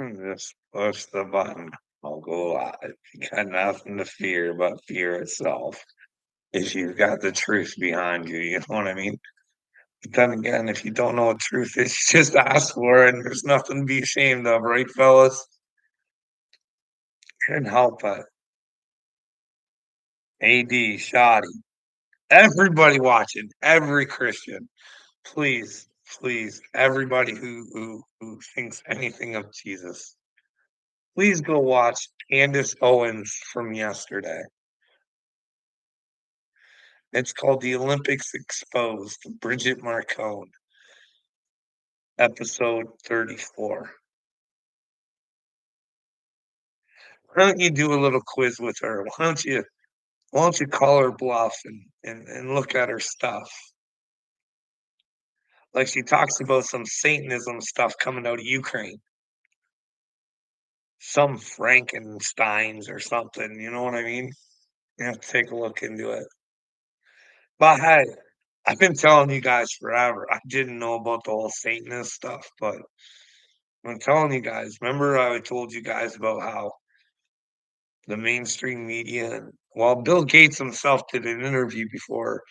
Just push the button. I'll go live. You got nothing to fear but fear itself. If you've got the truth behind you, you know what I mean? But then again, if you don't know what truth is, you just ask for it and there's nothing to be ashamed of, right, fellas? Couldn't help it. AD, Shoddy, everybody watching, every Christian, please, please, everybody who thinks anything of Jesus, please go watch Candace Owens from yesterday. It's called The Olympics Exposed, Bridget Marcone, episode 34. Why don't you do a little quiz with her? Why don't you call her bluff and look at her stuff? Like she talks about some Satanism stuff coming out of Ukraine, some Frankensteins or something, you know what I mean? You have to take a look into it. But hey, I've been telling you guys forever. I didn't know about the whole Satanist stuff, but I'm telling you guys, remember I told you guys about how the mainstream media and well, Bill Gates himself did an interview before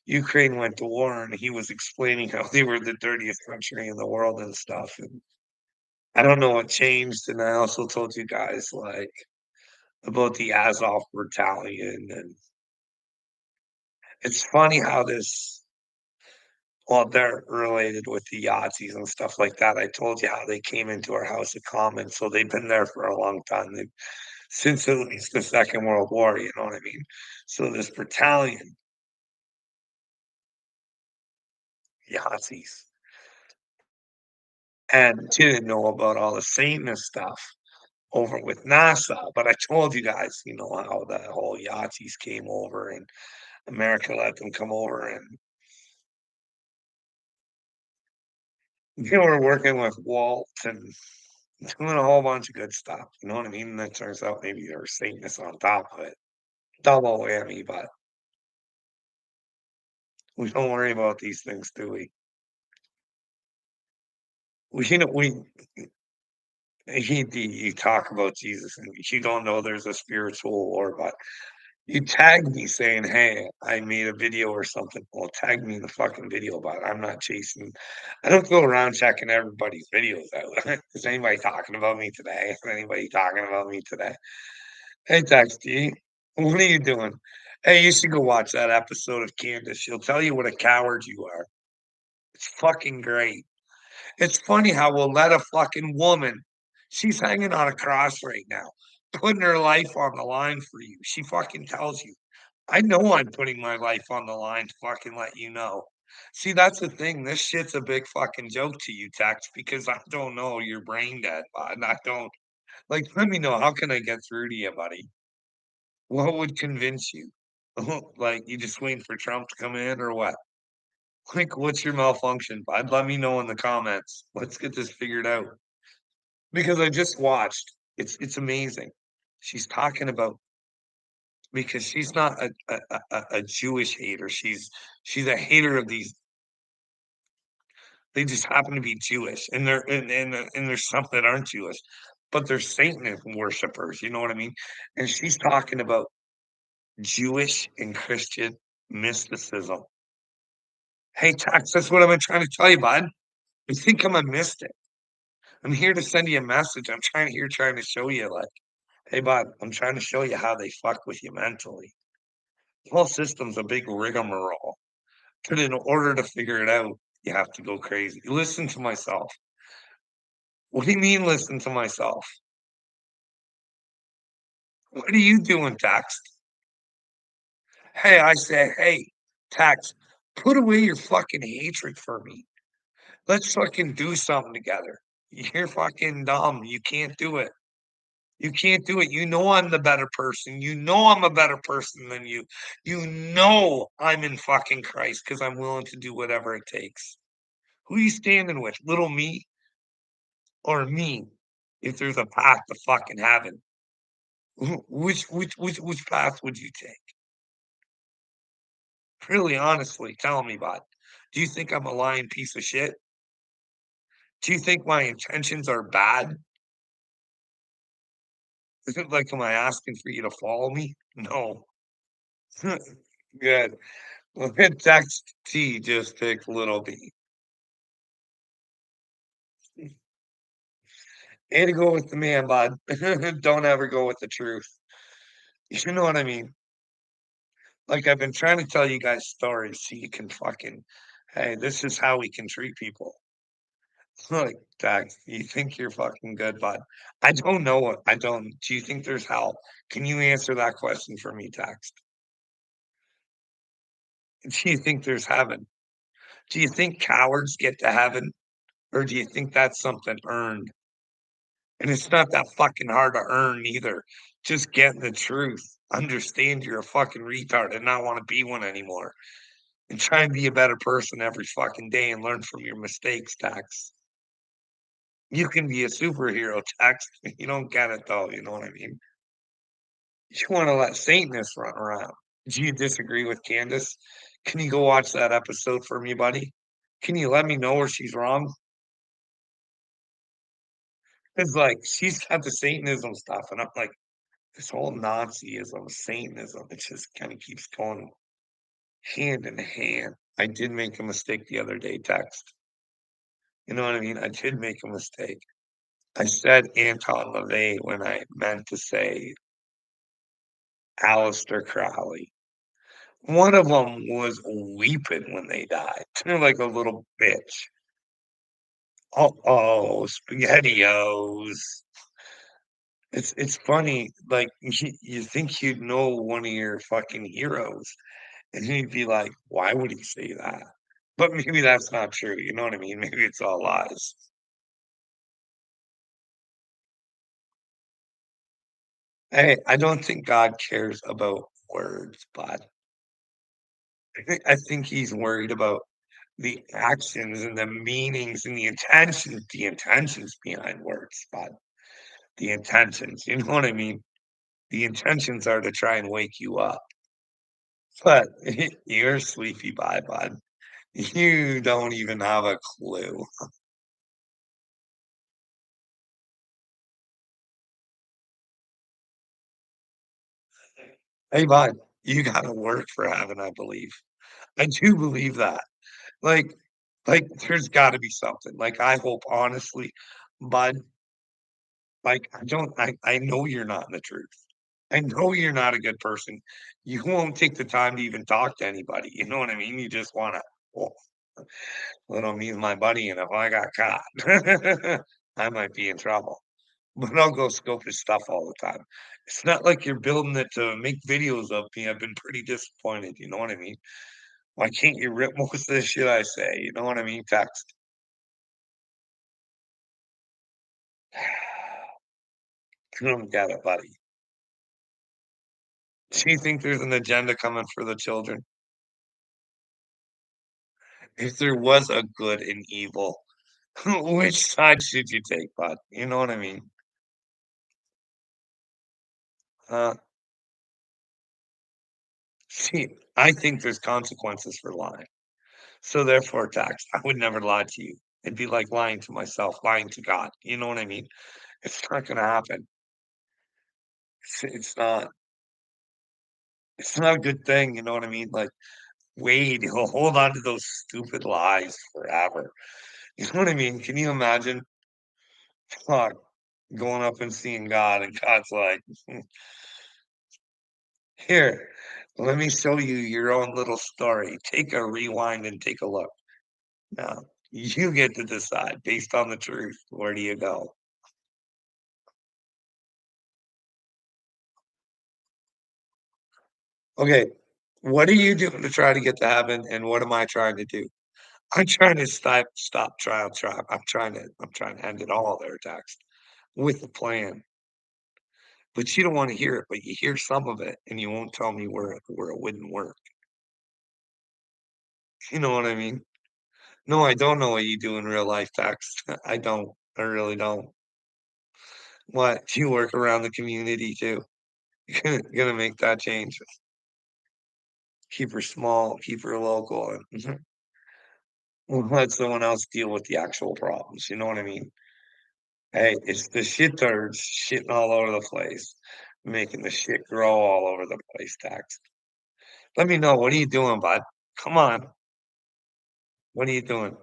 Ukraine went to war, and he was explaining how they were the dirtiest country in the world and stuff. And I don't know what changed. And I also told you guys like about the Azov battalion, and it's funny how this. Well, they're related with the Yahtzees and stuff like that. I told you how they came into our House of Commons, so they've been there for a long time. Since at least the Second World War, you know what I mean? So this battalion, Yahtzees, and didn't know about all the Satanist stuff over with NASA. But I told you guys, how the whole Yahtzees came over and America let them come over and they were working with Walt and doing a whole bunch of good stuff. You know what I mean? And that turns out maybe there were Satanists on top of it. Double whammy, but we don't worry about these things, do we? We you talk about Jesus and you don't know there's a spiritual war, but you tag me saying, "Hey, I made a video or something." Well, tag me in the fucking video, but I'm not chasing. I don't go around checking everybody's videos out. Is anybody talking about me today? Is anybody talking about me today? Hey, Texty, what are you doing? Hey, you should go watch that episode of Candace. She'll tell you what a coward you are. It's fucking great. It's funny how we'll let a fucking woman, she's hanging on a cross right now, putting her life on the line for you. She fucking tells you, I know I'm putting my life on the line to fucking let you know. See, that's the thing. This shit's a big fucking joke to you, Tex, because I don't know you're brain dead, bud. I don't like let me know how can I get through to you, buddy? What would convince you? Like you just waiting for Trump to come in or what? Like, what's your malfunction, bud? Let me know in the comments. Let's get this figured out. Because I just watched. It's amazing. She's talking about because she's not a Jewish hater. She's a hater of these. They just happen to be Jewish, and there's some that aren't Jewish, but they're Satan worshipers. You know what I mean? And she's talking about Jewish and Christian mysticism. Hey, Tax, that's what I've been trying to tell you, bud. I think I'm a mystic. I'm here to send you a message. I'm trying to show you, like, hey, bud, I'm trying to show you how they fuck with you mentally. The whole system's a big rigmarole. But in order to figure it out, you have to go crazy. Listen to myself. What do you mean, listen to myself? What are you doing, Tax? Hey, I say, hey, Tax, put away your fucking hatred for me. Let's fucking do something together. You're fucking dumb. You can't do it. You can't do it. You know I'm the better person. You know I'm a better person than you. You know I'm in fucking Christ because I'm willing to do whatever it takes. Who are you standing with? Little me or me? If there's a path to fucking heaven, which path would you take? Really, honestly, tell me, bud. Do you think I'm a lying piece of shit? Do you think my intentions are bad? Like, am I asking for you to follow me? No. Good. Well, then text T, just pick little b. And to go with the man, bud. Don't ever go with the truth. You know what I mean? Like, I've been trying to tell you guys stories so you can fucking, hey, this is how we can treat people. Like, Dax, you think you're fucking good, bud. I don't know what I don't. Do you think there's hell? Can you answer that question for me, Dax? Do you think there's heaven? Do you think cowards get to heaven? Or do you think that's something earned? And it's not that fucking hard to earn either. Just get the truth. Understand you're a fucking retard and not want to be one anymore. And try and be a better person every fucking day and learn from your mistakes, Dax. You can be a superhero, Dax. You don't get it though, you know what I mean? You wanna let Satanists run around. Do you disagree with Candace? Can you go watch that episode for me, buddy? Can you let me know where she's wrong? It's like, she's got the Satanism stuff, and I'm like, this whole Nazism, Satanism, it just kinda keeps going hand in hand. I did make a mistake the other day, text. You know what I mean? I did make a mistake. I said Anton LaVey when I meant to say Aleister Crowley. One of them was weeping when they died, like a little bitch. Oh, SpaghettiOs. It's funny, like, you think you'd know one of your fucking heroes, and you'd be like, "Why would he say that?" But maybe that's not true, you know what I mean? Maybe it's all lies. Hey, I don't think God cares about words, but I think he's worried about the actions and the meanings and the intentions behind words, but the intentions, you know what I mean? The intentions are to try and wake you up, but you're sleepy bud. You don't even have a clue. Hey, bud, you gotta work for heaven, I believe. I do believe that. Like there's gotta be something. Like, I hope honestly, bud, like, I know you're not in the truth. I know you're not a good person. You won't take the time to even talk to anybody, you know what I mean? You just wanna, "Well, little me's my buddy, and if I got caught, I might be in trouble." But I'll go scope his stuff all the time. It's not like you're building it to make videos of me. I've been pretty disappointed, you know what I mean? Why can't you rip most of the shit I say, you know what I mean? Text. I don't get it, buddy. Do you think there's an agenda coming for the children? If there was a good and evil, which side should you take, bud? You know what I mean? Uh, see, I think there's consequences for lying. So therefore, tax, I would never lie to you. It'd be like lying to myself, lying to God. You know what I mean? It's not gonna happen. It's not. It's not a good thing. You know what I mean? Like, Wade, he'll hold on to those stupid lies forever. You know what I mean? Can you imagine? Fuck, going up and seeing God, and God's like, here, let me show you your own little story. Take a rewind and take a look. Now, you get to decide based on the truth. Where do you go? Okay, what are you doing to try to get to heaven, and what am I trying to do? I'm trying to stop trial trap. I'm trying to end it all there, text, with a plan. But you don't wanna hear it, but you hear some of it, and you won't tell me where it wouldn't work. You know what I mean? No, I don't know what you do in real life, text. I don't. I really don't. What? You work around the community too. You're gonna make that change. Keep her small, keep her local, and let someone else deal with the actual problems, you know what I mean? Hey, it's the shit turds shitting all over the place, making the shit grow all over the place, Tax. Let me know, what are you doing, bud? Come on, what are you doing?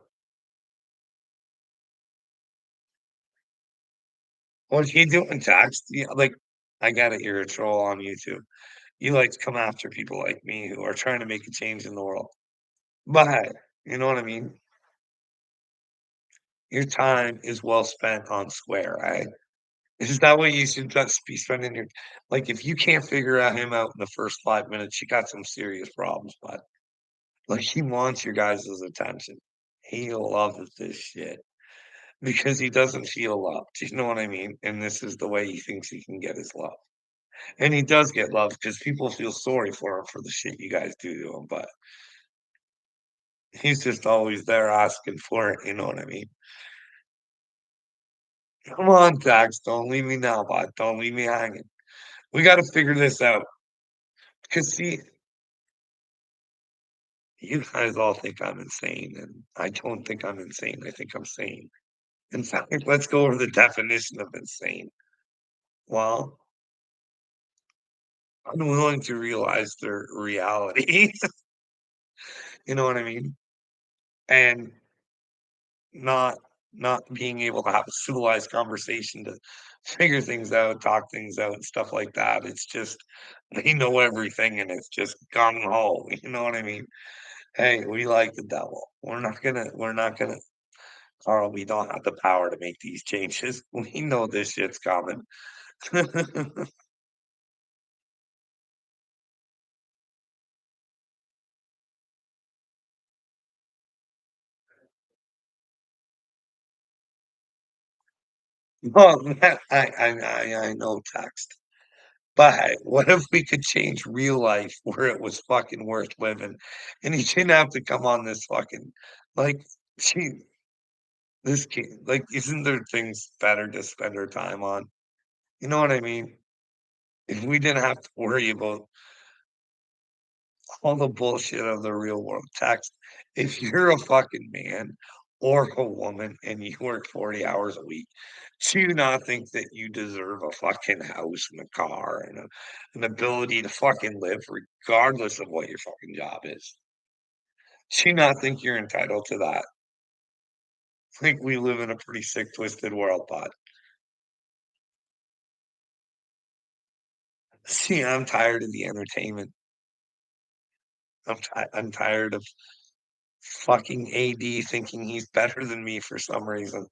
What are you doing, Tax? Like, I got it, you're a troll on YouTube. You like to come after people like me who are trying to make a change in the world. But, you know what I mean? Your time is well spent on Square, right? Is that what you should just be spending your like, if you can't figure out him out in the first 5 minutes, you got some serious problems, bud. Like, he wants your guys' attention. He loves this shit because he doesn't feel loved, you know what I mean? And this is the way he thinks he can get his love. And he does get love because people feel sorry for him for the shit you guys do to him, but he's just always there asking for it, you know what I mean? Come on, Dax, don't leave me now, bud. Don't leave me hanging. We gotta figure this out. Because see, you guys all think I'm insane, and I don't think I'm insane. I think I'm sane. In fact, let's go over the definition of insane. Well, unwilling to realize their reality. You know what I mean? And not not being able to have a civilized conversation to figure things out, talk things out, and stuff like that. It's just they know everything, and it's just gung ho. You know what I mean? Hey, we like the devil. We're not gonna Carl, we don't have the power to make these changes. We know this shit's coming. Well, I know text. But hey, what if we could change real life where it was fucking worth living, and he didn't have to come on this fucking like, gee, this kid, like, isn't there things better to spend our time on? You know what I mean? If we didn't have to worry about all the bullshit of the real world text. If you're a fucking man or a woman and you work 40 hours a week, do you not think that you deserve a fucking house and a car and an ability to fucking live regardless of what your fucking job is? Do you not think you're entitled to that? I think we live in a pretty sick, twisted world, bud. See, I'm tired of the entertainment. I'm tired of fucking AD thinking he's better than me for some reason.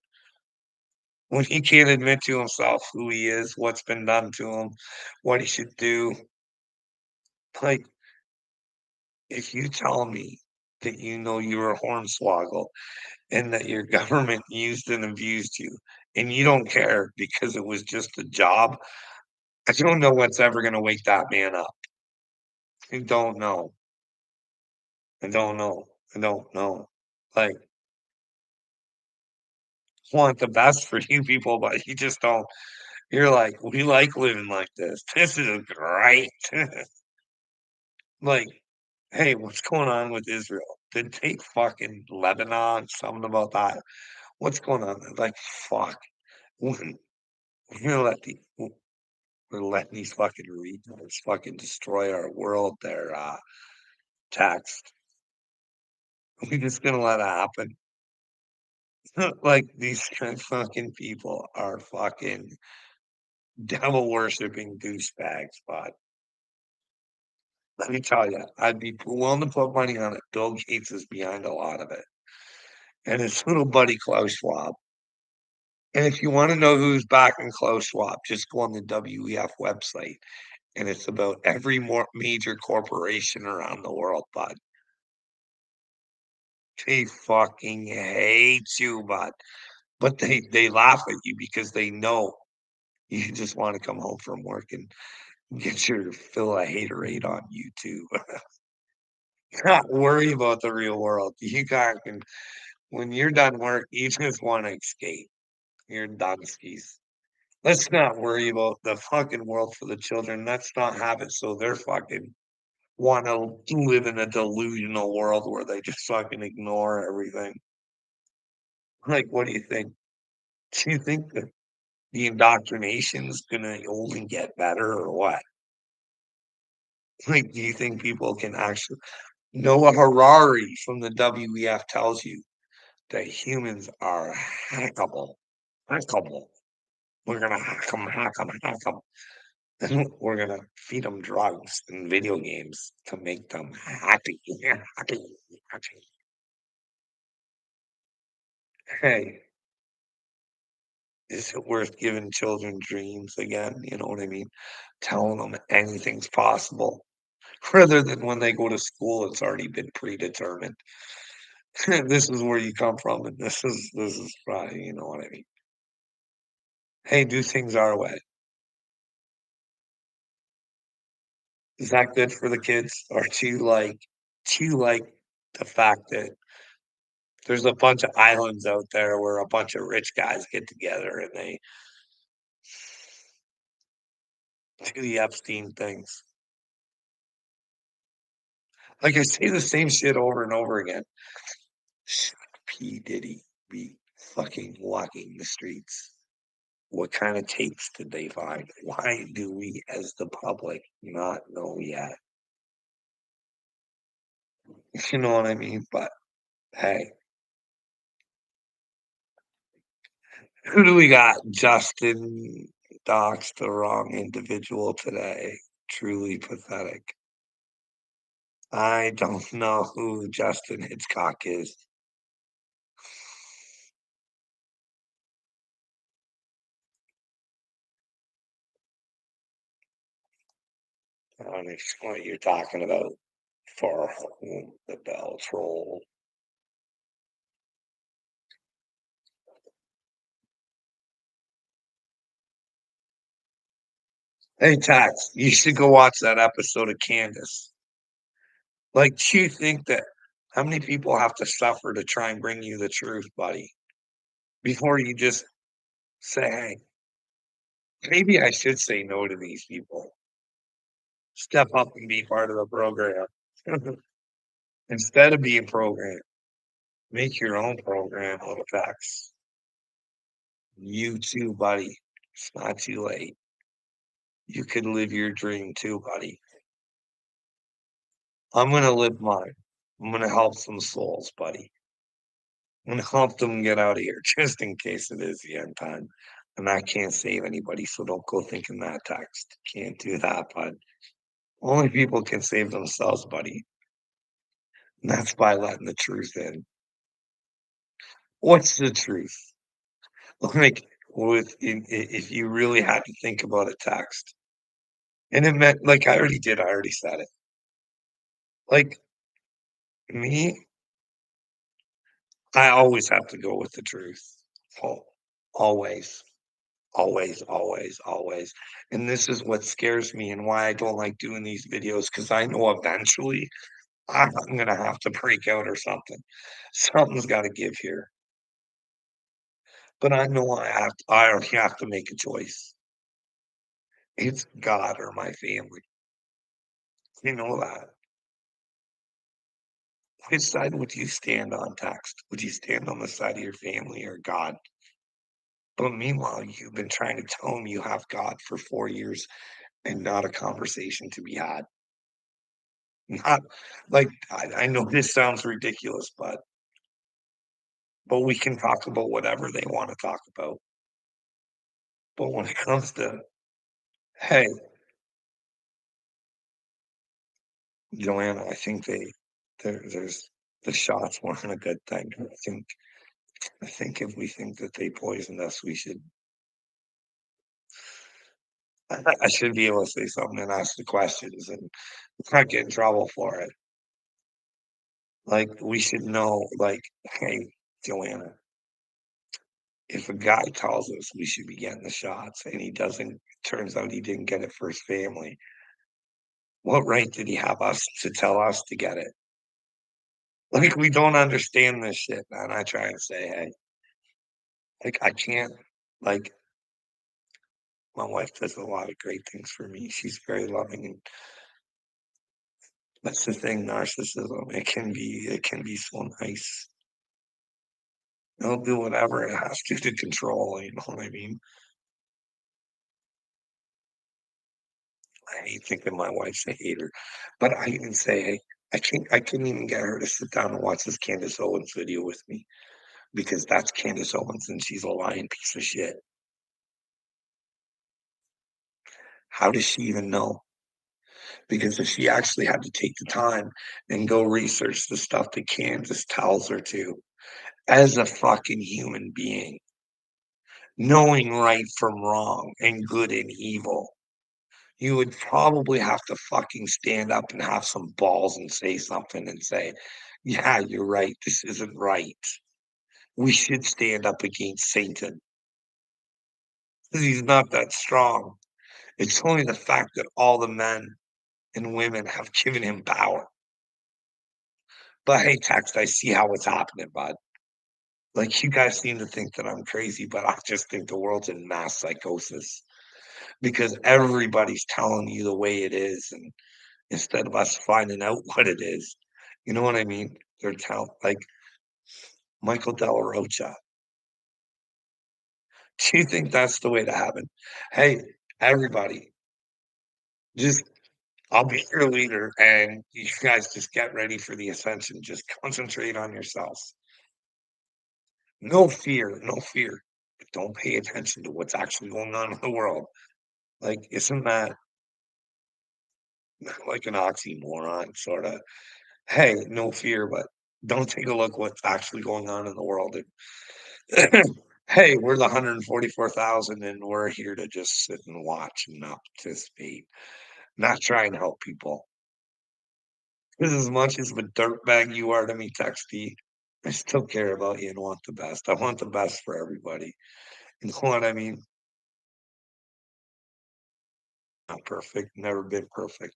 When he can't admit to himself who he is, what's been done to him, what he should do. Like, if you tell me that you know you were a hornswoggle and that your government used and abused you, and you don't care because it was just a job, I don't know what's ever gonna wake that man up. I don't know. I don't know. I don't know. Like, want the best for you people, but you just don't. You're like, "We like living like this. This is great." Like, hey, what's going on with Israel? Did they fucking Lebanon? Something about that. What's going on? Like, fuck. When we're gonna let we're letting these fucking retards fucking destroy our world, their text. We're just gonna let it happen. Like these fucking people are fucking devil worshipping douchebags, but let me tell you, I'd be willing to put money on it. Bill Gates is behind a lot of it. And his little buddy Klaus Schwab. And if you wanna know who's backing Klaus Schwab, just go on the WEF website, and it's about every more major corporation around the world, bud. They fucking hate you, bud. But they laugh at you because they know you just wanna come home from work and get your fill of haterade on YouTube. Not worry about the real world. You guys can when you're done work, you just wanna escape. You're done skis. Let's not worry about the fucking world for the children. Let's not have it so they're fucking wanna live in a delusional world where they just fucking ignore everything. Like, what do you think? Do you think that the indoctrination's gonna only get better or what? Like, do you think people can actually Noah Harari from the WEF tells you that humans are hackable, hackable. We're gonna hack them, hack them. And we're gonna feed them drugs and video games to make them happy, happy, happy. Hey, is it worth giving children dreams again? You know what I mean? Telling them anything's possible rather than when they go to school, it's already been predetermined. This is where you come from, and this is probably, you know what I mean? Hey, do things our way. Is that good for the kids? Or do you like the fact that there's a bunch of islands out there where a bunch of rich guys get together and they do the Epstein things? Like, I say the same shit over and over again. Should P. Diddy be fucking walking the streets? What kind of tapes did they find? Why do we, as the public, not know yet? You know what I mean? But hey, who do we got? Justin doxed the wrong individual today. Truly pathetic. I don't know who Justin Hitchcock is. I don't know what you're talking about. For whom the bells roll. Hey, Tax, you should go watch that episode of Candace. Like, do you think that how many people have to suffer to try and bring you the truth, buddy? Before you just say, hey, maybe I should say no to these people. Step up and be part of the program. Instead of being programmed, make your own program of effects. You too, buddy. It's not too late. You could live your dream too, buddy. I'm gonna live mine. I'm gonna help some souls, buddy. I'm gonna help them get out of here just in case it is the end time. And I can't save anybody, so don't go thinking that text. Can't do that, bud. Only people can save themselves, buddy. And that's by letting the truth in. What's the truth? Like, if you really had to think about a text, and it meant like I already did, I already said it. Like me, I always have to go with the truth. Oh, always. Always, always, always. And this is what scares me and why I don't like doing these videos because I know eventually I'm gonna have to break out or something. Something's gotta give here. But I know I already have to make a choice. It's God or my family. You know that. Which side would you stand on, Text? Would you stand on the side of your family or God? But meanwhile, you've been trying to tell me you have God for 4 years and not a conversation to be had. Not like, I know this sounds ridiculous, but we can talk about whatever they wanna talk about. But when it comes to, "Hey, Joanna, I think there's the shots weren't a good thing. I think if we think that they poisoned us, we should I should be able to say something and ask the questions and not get in trouble for it. Like, we should know, like, "Hey, Joanna, if a guy tells us we should be getting the shots and he doesn't turns out he didn't get it for his family, what right did he have us to tell us to get it?" Like, we don't understand this shit, man. I try and say, "Hey, like, I can't." Like, my wife does a lot of great things for me. She's very loving, and that's the thing, narcissism. It can be so nice. It'll do whatever it has to control, you know what I mean? I hate thinking my wife's a hater, but I even say, "Hey, I couldn't even get her to sit down and watch this Candace Owens video with me because that's Candace Owens and she's a lying piece of shit." How does she even know? Because if she actually had to take the time and go research the stuff that Candace tells her to, as a fucking human being, knowing right from wrong and good and evil, you would probably have to fucking stand up and have some balls and say something and say, "Yeah, you're right. This isn't right. We should stand up against Satan 'cause he's not that strong. It's only the fact that all the men and women have given him power." But hey, Text, I see how it's happening, bud. Like, you guys seem to think that I'm crazy, but I just think the world's in mass psychosis because everybody's telling you the way it is, and instead of us finding out what it is, you know what I mean? They're like Michael Della Rocha. Do you think that's the way to happen? Hey, everybody, just I'll be your leader, and you guys just get ready for the ascension. Just concentrate on yourselves. No fear, no fear. But don't pay attention to what's actually going on in the world. Like, isn't that like an oxymoron, sorta? Hey, no fear, but don't take a look what's actually going on in the world. Hey, we're the 144,000 and we're here to just sit and watch and not participate, not try and help people. Because as much as of a dirtbag you are to me, Texty, I still care about you and want the best. I want the best for everybody. You know what I mean? Not perfect, never been perfect.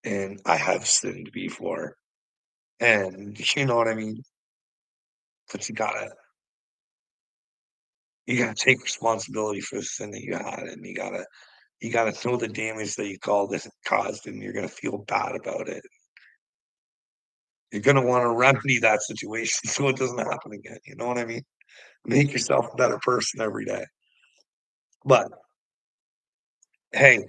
And I have sinned before. And you know what I mean? But you gotta take responsibility for the sin that you had, and you gotta know the damage that caused, and you're gonna feel bad about it. You're gonna wanna remedy that situation so it doesn't happen again, you know what I mean? Make yourself a better person every day. But, hey,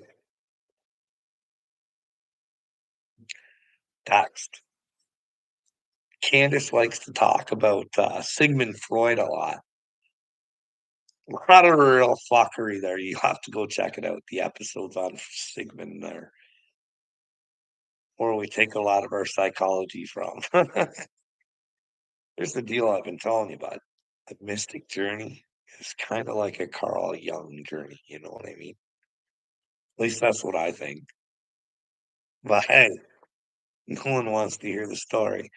text. Candace likes to talk about, Sigmund Freud a lot. A lot of real fuckery there, you have to go check it out, the episodes on Sigmund there, where we take a lot of our psychology from. Here's the deal I've been telling you about. A mystic journey is kinda like a Carl Jung journey, you know what I mean? At least that's what I think. But hey, no one wants to hear the story.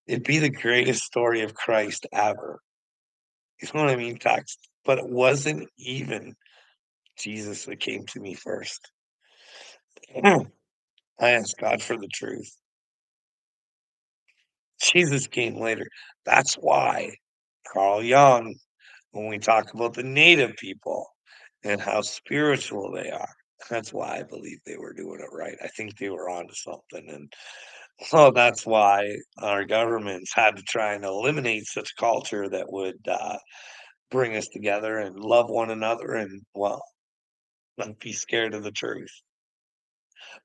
It'd be the greatest story of Christ ever. You know what I mean, text? But it wasn't even Jesus that came to me first. I asked God for the truth. Jesus came later. That's why Carl Jung, when we talk about the native people and how spiritual they are, that's why I believe they were doing it right. I think they were onto something. And so that's why our governments had to try and eliminate such culture that would bring us together and love one another and, well, not be scared of the truth.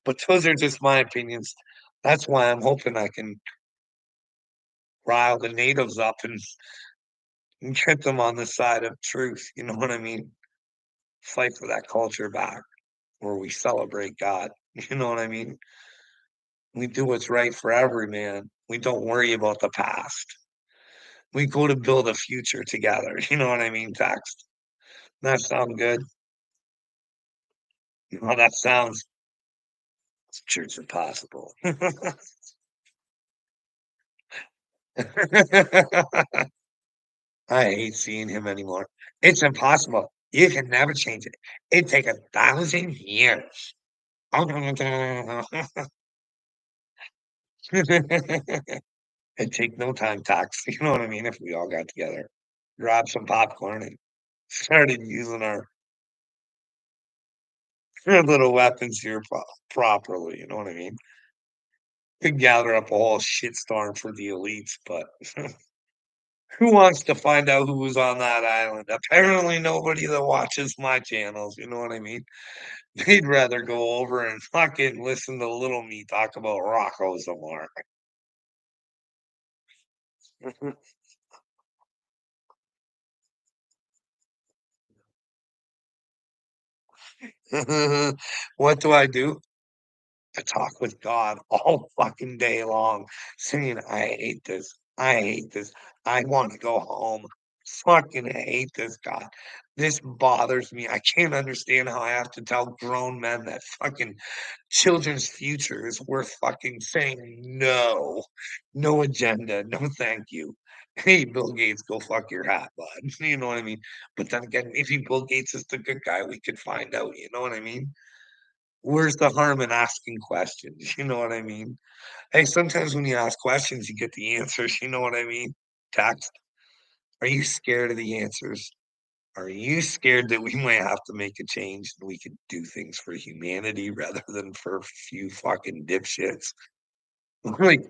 But those are just my opinions. That's why I'm hoping I can rile the natives up and get them on the side of truth. You know what I mean? Fight for that culture back where we celebrate God. You know what I mean? We do what's right for every man. We don't worry about the past. We go to build a future together. You know what I mean, text? That sound good? Well, that sounds sure it's impossible. I hate seeing him anymore. It's impossible. You can never change it. It'd take 1,000 years. It'd take no time, Tox. You know what I mean? If we all got together, grab some popcorn and started using our little weapons here properly. You know what I mean? Could gather up a whole shitstorm for the elites, but who wants to find out who was on that island? Apparently, nobody that watches my channels. You know what I mean? They'd rather go over and fucking listen to little me talk about Rocco some more. What do? I talk with God all fucking day long, saying, "I hate this. I hate this. I want to go home. Fucking hate this, God. This bothers me. I can't understand how I have to tell grown men that fucking children's future is worth fucking saying no. No agenda. No, thank you. Hey, Bill Gates, go fuck your hat, bud." You know what I mean? But then again, maybe Bill Gates is the good guy. We could find out. You know what I mean? Where's the harm in asking questions? You know what I mean? Hey, sometimes when you ask questions, you get the answers. You know what I mean? Text. Are you scared of the answers? Are you scared that we might have to make a change and we could do things for humanity rather than for a few fucking dipshits? Like,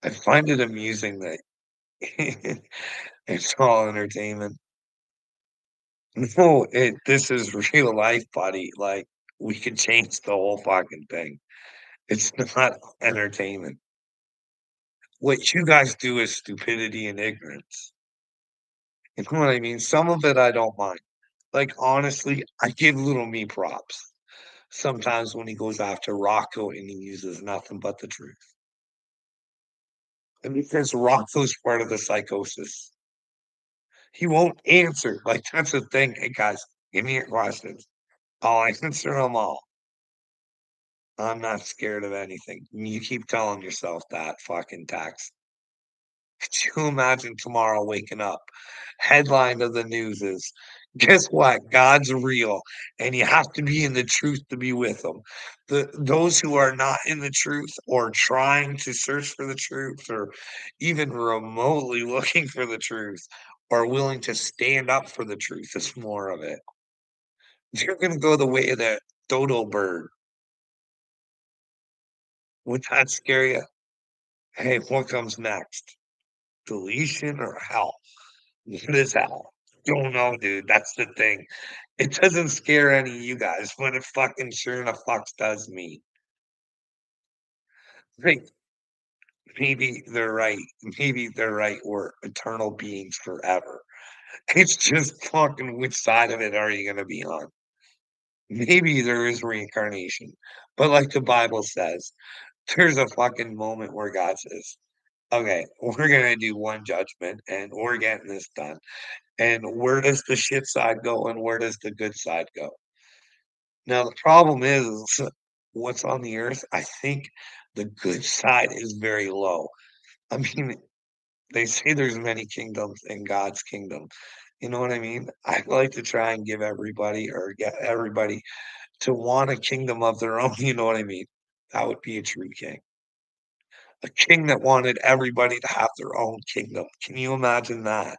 I find it amusing that it's all entertainment. No, this is real life, buddy. Like, we could change the whole fucking thing. It's not entertainment. What you guys do is stupidity and ignorance. You know what I mean? Some of it I don't mind. Like, honestly, I give little me props. Sometimes when he goes after Rocco and he uses nothing but the truth. And because Rocco's part of the psychosis, he won't answer. Like, that's the thing. Hey, guys, give me your questions. I'll answer them all. I'm not scared of anything. You keep telling yourself that fucking tax. Could you imagine tomorrow waking up? Headline of the news is, guess what? God's real, and you have to be in the truth to be with him. Those who are not in the truth or trying to search for the truth or even remotely looking for the truth are willing to stand up for the truth. It's more of it. You're gonna go the way of that dodo bird. Would that scare you? Hey, what comes next? Deletion or hell? What is hell? Don't know, dude. That's the thing. It doesn't scare any of you guys, but it fucking sure enough fucks does me. Like, maybe they're right. Maybe they're right. We're eternal beings forever. It's just fucking which side of it are you gonna be on? Maybe there is reincarnation, but like the Bible says, there's a fucking moment where God says, "Okay, we're gonna do one judgment, and we're getting this done." And where does the shit side go, and where does the good side go? Now, the problem is what's on the earth, I think the good side is very low. I mean, they say there's many kingdoms in God's kingdom. You know what I mean? I'd like to try and give everybody or get everybody to want a kingdom of their own. You know what I mean? That would be a true king. A king that wanted everybody to have their own kingdom. Can you imagine that?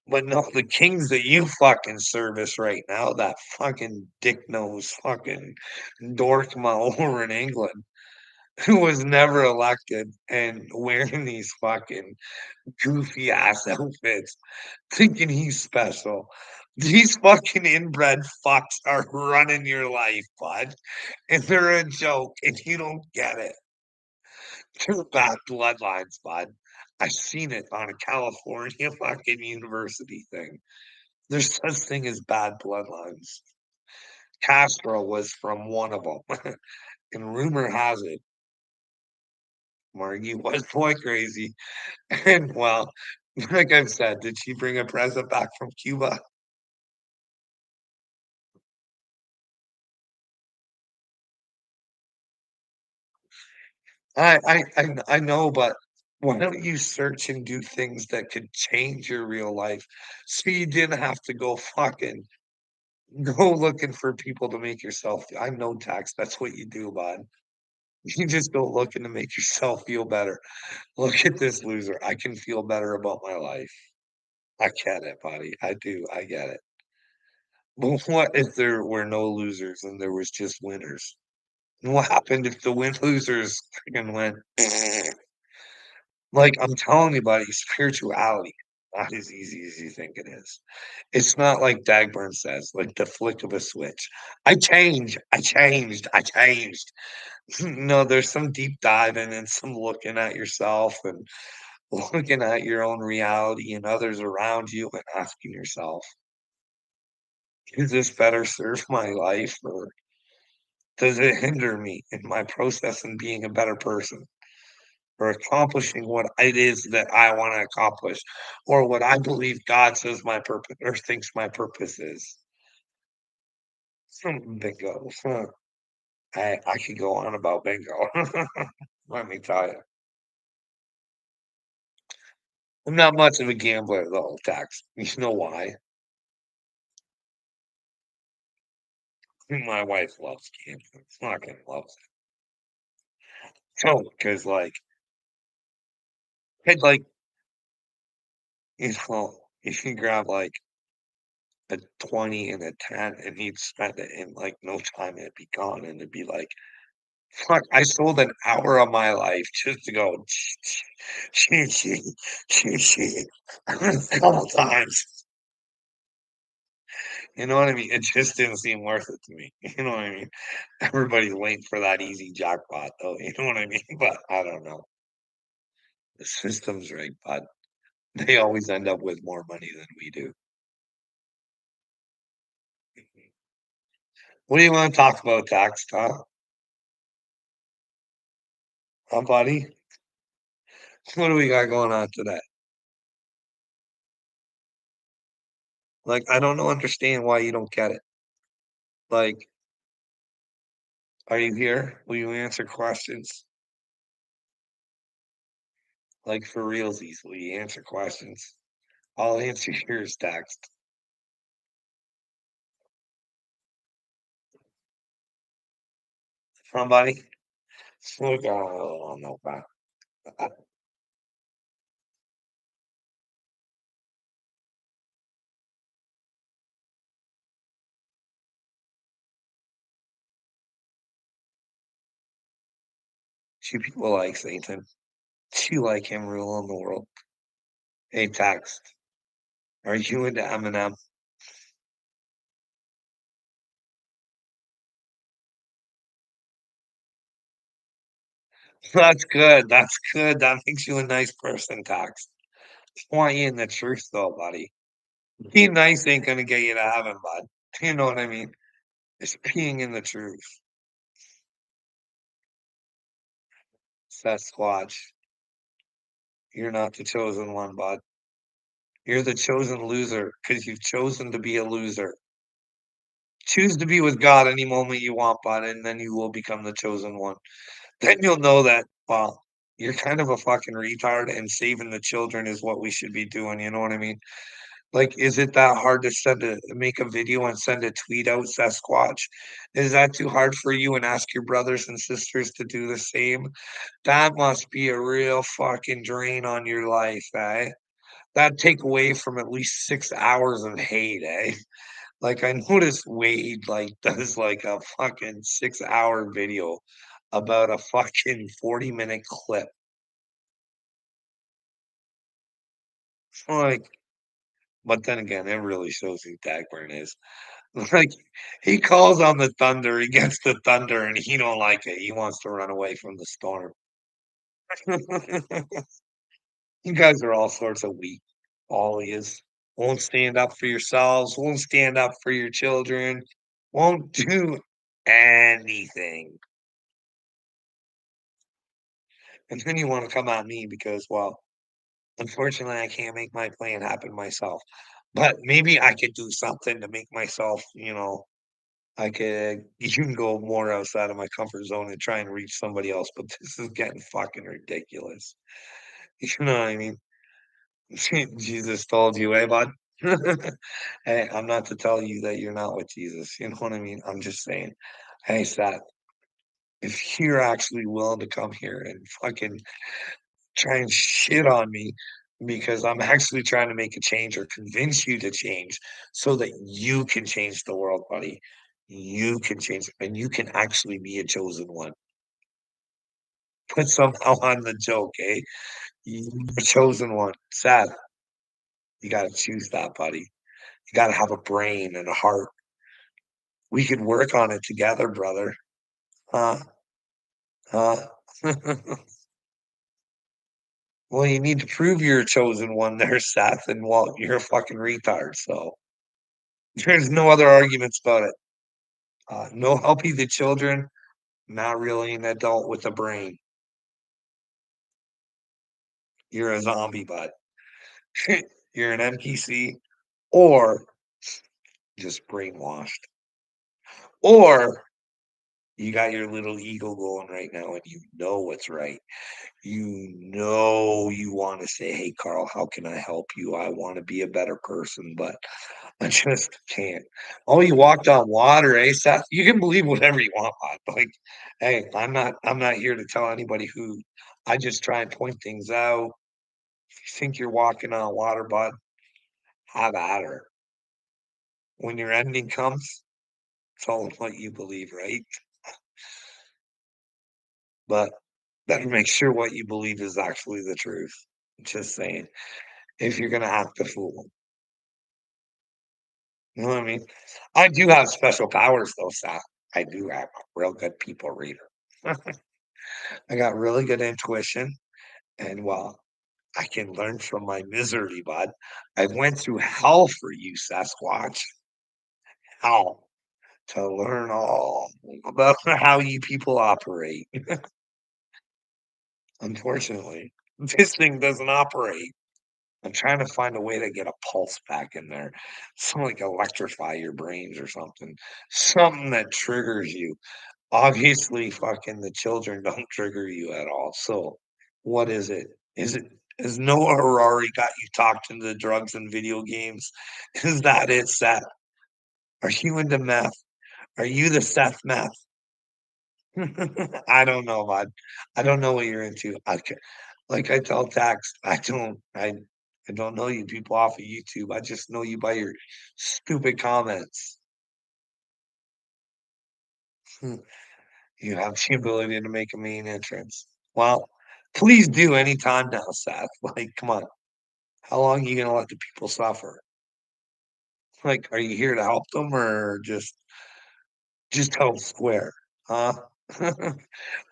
But no, the kings that you fucking service right now, that fucking dick nose fucking dorkma over in England, who was never elected and wearing these fucking goofy ass outfits, thinking he's special. These fucking inbred fucks are running your life, bud. And they're a joke, and you don't get it. They're bad bloodlines, bud. I've seen it on a California fucking university thing. There's such thing as bad bloodlines. Castro was from one of them, and rumor has it Margie was boy crazy. And well, like I've said, did she bring a present back from Cuba? I know, but why don't you search and do things that could change your real life so you didn't have to go fucking go looking for people to make yourself I know tax, that's what you do, bud. You just go looking to make yourself feel better. Look at this loser. I can feel better about my life. I get it, buddy. I do. I get it. But what if there were no losers and there was just winners? And what happened if the win losers freaking went? Like I'm telling you, buddy, spirituality. Not as easy as you think it is. It's not like Dagburn says, like the flick of a switch. I changed, I changed. No, there's some deep diving and some looking at yourself and looking at your own reality and others around you and asking yourself, "Does this better serve my life or does it hinder me in my process in being a better person or accomplishing what it is that I wanna accomplish or what I believe God says my purpose or thinks my purpose is?" Bingo. I could go on about bingo. Let me tell you. I'm not much of a gambler though, Tax. You know why? My wife loves gambling. Fucking loves it. So, because like, I'd like, if you grab like a 20 and a 10 and he'd spend it in like no time, it'd be gone. And it'd be like, fuck, I sold an hour of my life just to go, a couple times. You know what I mean? It just didn't seem worth it to me. You know what I mean? Everybody's waiting for that easy jackpot, though. You know what I mean? But I don't know. The system's rigged, but they always end up with more money than we do. What do you want to talk about, tax, buddy? What do we got going on today? Like, I don't know, understand why you don't get it. Like, are you here? Will you answer questions? Like, for realsies, will you answer questions? I'll answer yours, text. Somebody? Look, oh, no, two people like Satan. Two like him ruling the world. Hey, text. Are you into Eminem? That's good. That's good. That makes you a nice person, text. I want you in the truth, though, buddy. Being nice ain't gonna get you to heaven, bud. You know what I mean? It's being in the truth. Sasquatch, you're not the chosen one, bud. You're the chosen loser because you've chosen to be a loser. Choose to be with God any moment you want, bud, and then you will become the chosen one. Then you'll know that, well, you're kind of a fucking retard and saving the children is what we should be doing, you know what I mean? Like, is it that hard to make a video and send a tweet out, Sasquatch? Is that too hard for you and ask your brothers and sisters to do the same? That must be a real fucking drain on your life, eh? That'd take away from at least 6 hours of hate, eh? Like, I noticed Wade, like, does, like, a fucking 6-hour video about a fucking 40-minute clip. Like, but then again, it really shows who Dagburn is. Like, he calls on the thunder, he gets the thunder, and he don't like it. He wants to run away from the storm. You guys are all sorts of weak. All is. Won't stand up for yourselves, won't stand up for your children, won't do anything. And then you want to come at me because, well, unfortunately, I can't make my plan happen myself. But maybe I could do something to make myself, I could even go more outside of my comfort zone and try and reach somebody else. But this is getting fucking ridiculous. You know what I mean? Jesus told you, hey, bud. Hey, I'm not to tell you that you're not with Jesus. You know what I mean? I'm just saying, hey, Seth, if you're actually willing to come here and fucking try and shit on me because I'm actually trying to make a change or convince you to change so that you can change the world, buddy. You can change and you can actually be a chosen one. Put somehow on the joke, eh? You're the chosen one. Sad. You gotta choose that, buddy. You gotta have a brain and a heart. We could work on it together, brother. Huh? Huh? Well, you need to prove you're a chosen one there, Seth, and, well, you're a fucking retard, so there's no other arguments about it. No helping the children, not really an adult with a brain. You're a zombie, bud. You're an NPC or just brainwashed. Or you got your little ego going right now and you know what's right. You know you wanna say, "Hey, Carl, how can I help you? I wanna be a better person, but I just can't." Oh, you walked on water, eh, Seth? You can believe whatever you want, bud. Like, hey, I'm not here to tell anybody who. I just try and point things out. If you think you're walking on water, bud, have at her. When your ending comes, it's all what you believe, right? But better make sure what you believe is actually the truth. Just saying, if you're gonna act a fool. You know what I mean? I do have special powers though, Seth. I do have a real good people reader. I got really good intuition, and, well, I can learn from my misery, bud. I went through hell for you, Sasquatch. Hell. To learn all about how you people operate. Unfortunately, this thing doesn't operate. I'm trying to find a way to get a pulse back in there. So, like, electrify your brains or something. Something that triggers you. Obviously, fucking the children don't trigger you at all. So, what is it? Is it has Noah Harari got you talked into drugs and video games? Is that it, Seth? Are you into meth? Are you the Seth meth? I don't know, bud. I don't know what you're into. Like I tell Tax, I don't know you people off of YouTube. I just know you by your stupid comments. You have the ability to make a main entrance. Well, please do anytime now, Seth. Like, come on. How long are you gonna let the people suffer? Like, are you here to help them or just help Square? Huh?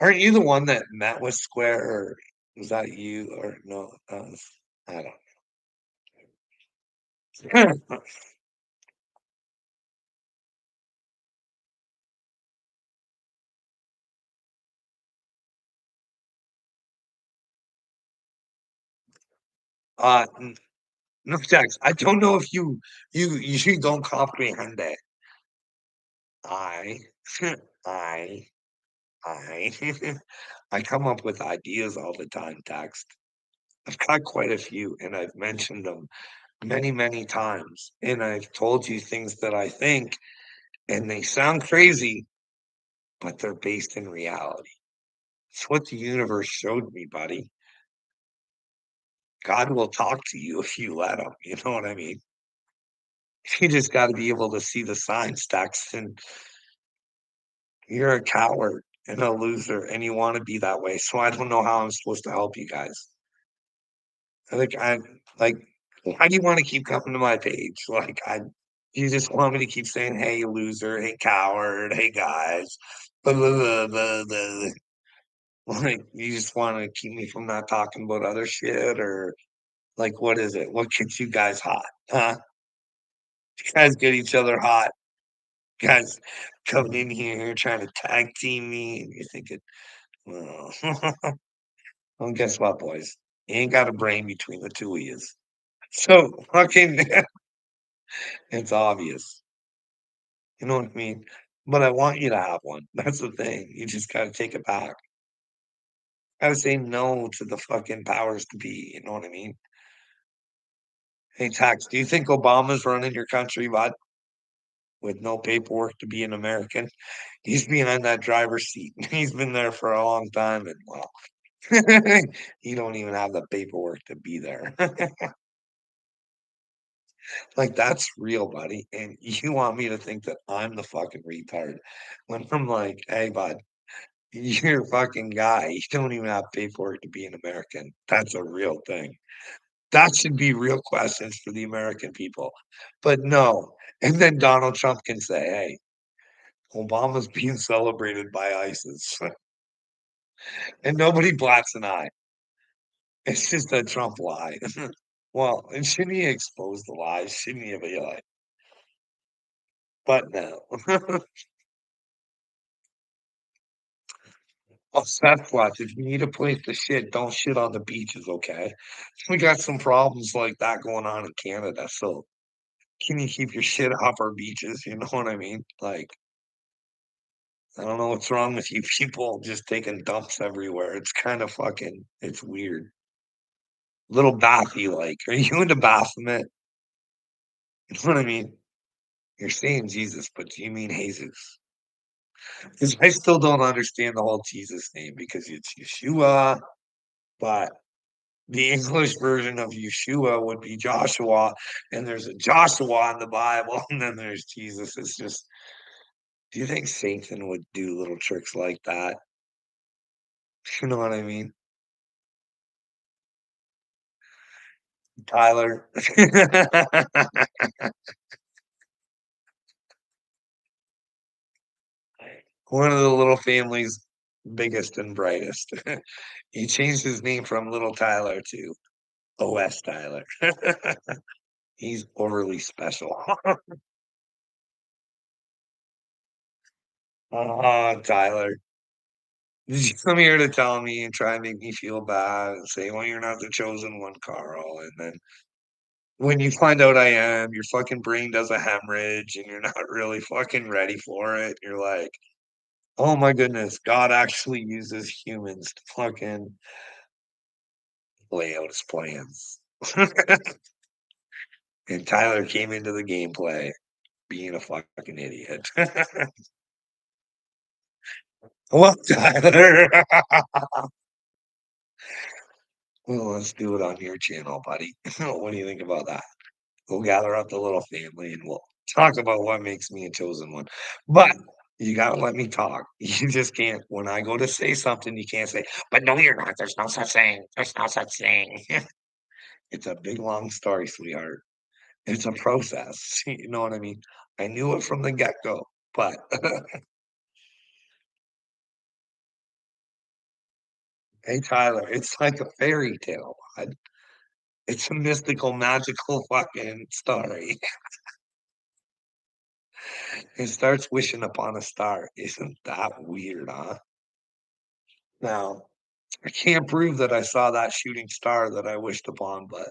Aren't you the one that met with Square, or was that you? Or no, I don't. N no, Jax, I don't know if you don't comprehend it. I I I I come up with ideas all the time, Text. I've got quite a few, and I've mentioned them many, many times, and I've told you things that I think, and they sound crazy, but they're based in reality. It's what the universe showed me, buddy. God will talk to you if you let him, you know what I mean? You just gotta be able to see the signs, Text, and you're a coward and a loser, and you wanna be that way, so I don't know how I'm supposed to help you guys. I like, why do you wanna keep coming to my page? Like, you just want me to keep saying, "Hey, loser. Hey, coward. Hey, guys." Blah, blah, blah, blah, blah. Like, you just wanna keep me from not talking about other shit, or, like, what is it? What gets you guys hot, huh? You guys get each other hot. You guys coming in here trying to tag team me, and you're thinking, "Well." Well, guess what, boys? You ain't got a brain between the 2 of yous. So, fucking it's obvious, you know what I mean? But I want you to have one. That's the thing. You just gotta take it back. Gotta say no to the fucking powers to be, you know what I mean? Hey, Tax, do you think Obama's running your country, bud, with no paperwork to be an American? He's behind that driver's seat. He's been there for a long time, and, well, he don't even have the paperwork to be there. Like, that's real, buddy, and you want me to think that I'm the fucking retard when I'm like, "Hey, bud, you're a fucking guy. You don't even have paperwork to be an American." That's a real thing. That should be real questions for the American people, but no, and then Donald Trump can say, "Hey, Obama's being celebrated by ISIS," and nobody blats an eye. It's just a Trump lie. Well, and shouldn't he expose the lies? Shouldn't he be like, but no. Oh, Sasquatch, if you need a place to shit, don't shit on the beaches, okay? We got some problems like that going on in Canada, so can you keep your shit off our beaches? You know what I mean? Like, I don't know what's wrong with you people just taking dumps everywhere. It's kind of fucking, it's weird. Little bathy, like, are you into Baphomet? You know what I mean? You're saying Jesus, but do you mean Jesus? Because I still don't understand the whole Jesus name because it's Yeshua, but the English version of Yeshua would be Joshua, and there's a Joshua in the Bible, and then there's Jesus. It's just, do you think Satan would do little tricks like that? You know what I mean? Tyler. One of the little family's biggest and brightest. He changed his name from Little Tyler to OS Tyler. He's overly special. Tyler. Did you come here to tell me and try and make me feel bad and say, "Well, you're not the chosen one, Carl," and then when you find out I am, your fucking brain does a hemorrhage and you're not really fucking ready for it. You're like, "Oh my goodness, God actually uses humans to fucking lay out his plans." And Tyler came into the gameplay being a fucking idiot. Well, Tyler. Well, let's do it on your channel, buddy. What do you think about that? We'll gather up the little family and we'll talk about what makes me a chosen one. But you gotta let me talk. You just can't. When I go to say something, you can't say, "But no, you're not. There's no such thing. There's no such thing." It's a big long story, sweetheart. It's a process. You know what I mean? I knew it from the get-go, but hey, Tyler, it's like a fairy tale, bud. It's a mystical, magical fucking story. It starts wishing upon a star. Isn't that weird, huh? Now, I can't prove that I saw that shooting star that I wished upon, but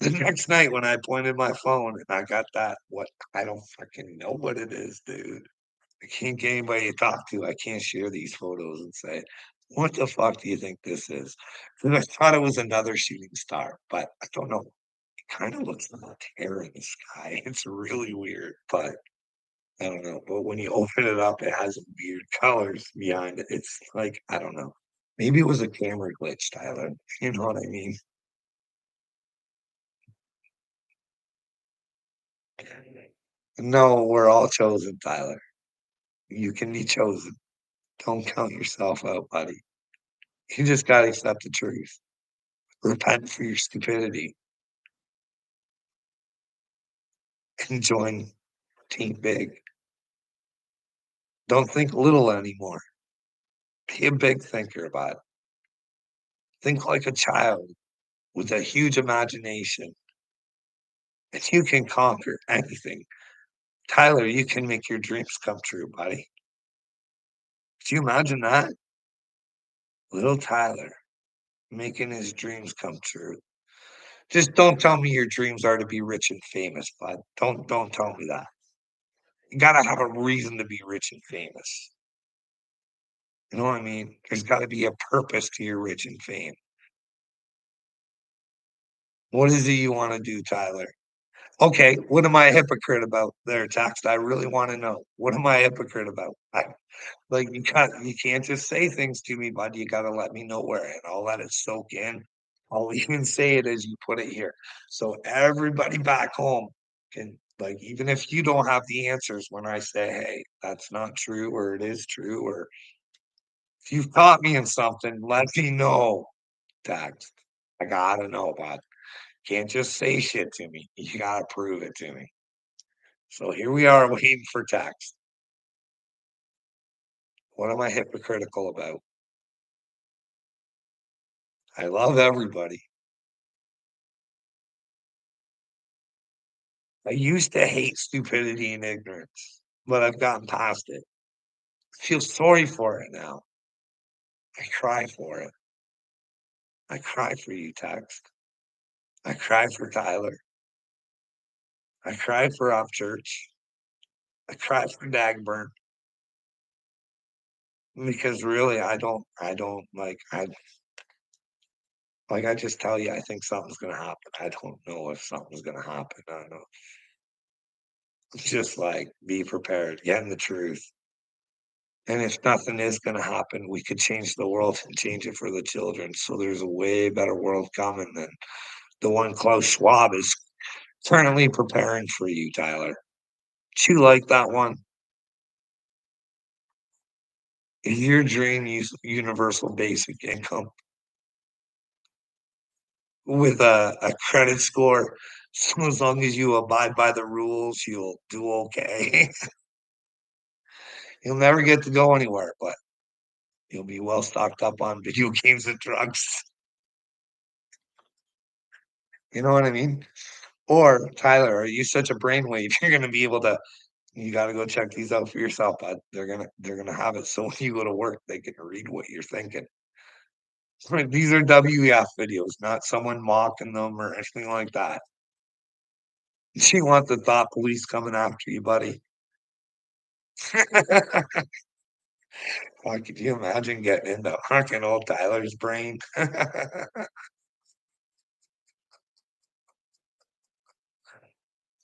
the next night when I pointed my phone and I got that, what I don't fucking know what it is, dude. I can't get anybody to talk to. I can't share these photos and say, "What the fuck do you think this is?" Because I thought it was another shooting star, but I don't know. It kind of looks like a tear in the sky. It's really weird, but I don't know. But when you open it up, it has weird colors behind it. It's like, I don't know. Maybe it was a camera glitch, Tyler. You know what I mean? No, we're all chosen, Tyler. You can be chosen. Don't count yourself out, buddy. You just gotta accept the truth. Repent for your stupidity and join Team Big. Don't think little anymore. Be a big thinker about it. Think like a child with a huge imagination, and you can conquer anything. Tyler, you can make your dreams come true, buddy. Could you imagine that? Little Tyler making his dreams come true. Just don't tell me your dreams are to be rich and famous, bud. Don't tell me that. You gotta have a reason to be rich and famous. You know what I mean? There's gotta be a purpose to your rich and fame. What is it you wanna do, Tyler? Okay, what am I a hypocrite about there, text? I really wanna know. What am I a hypocrite about? Like, you can't just say things to me, bud, you gotta let me know where, and I'll let it soak in. I'll even say it as you put it here. So everybody back home can like, even if you don't have the answers when I say, "Hey, that's not true," or "It is true," or if you've caught me in something, let me know, text. I gotta know, bud. Can't just say shit to me. You gotta prove it to me. So here we are waiting for text. What am I hypocritical about? I love everybody. I used to hate stupidity and ignorance, but I've gotten past it. I feel sorry for it now. I cry for it. I cry for you, text. I cry for Tyler. I cry for Upchurch. I cry for Dagburn because really I don't like I just tell you I think something's gonna happen. I don't know if something's gonna happen. I don't know. Just like be prepared, getting the truth. And if nothing is gonna happen, we could change the world and change it for the children. So there's a way better world coming than the one Klaus Schwab is currently preparing for you, Tyler. Do you like that one? Is your dream universal basic income with a credit score? So as long as you abide by the rules, you'll do okay. You'll never get to go anywhere, but you'll be well stocked up on video games and drugs. You know what I mean? Or Tyler, are you such a brainwave? You're gonna be able to. You got to go check these out for yourself, bud. They're gonna have it so when you go to work, they can read what you're thinking. These are WEF videos, not someone mocking them or anything like that. She want the thought police coming after you, buddy. Could you imagine getting into fucking old Tyler's brain?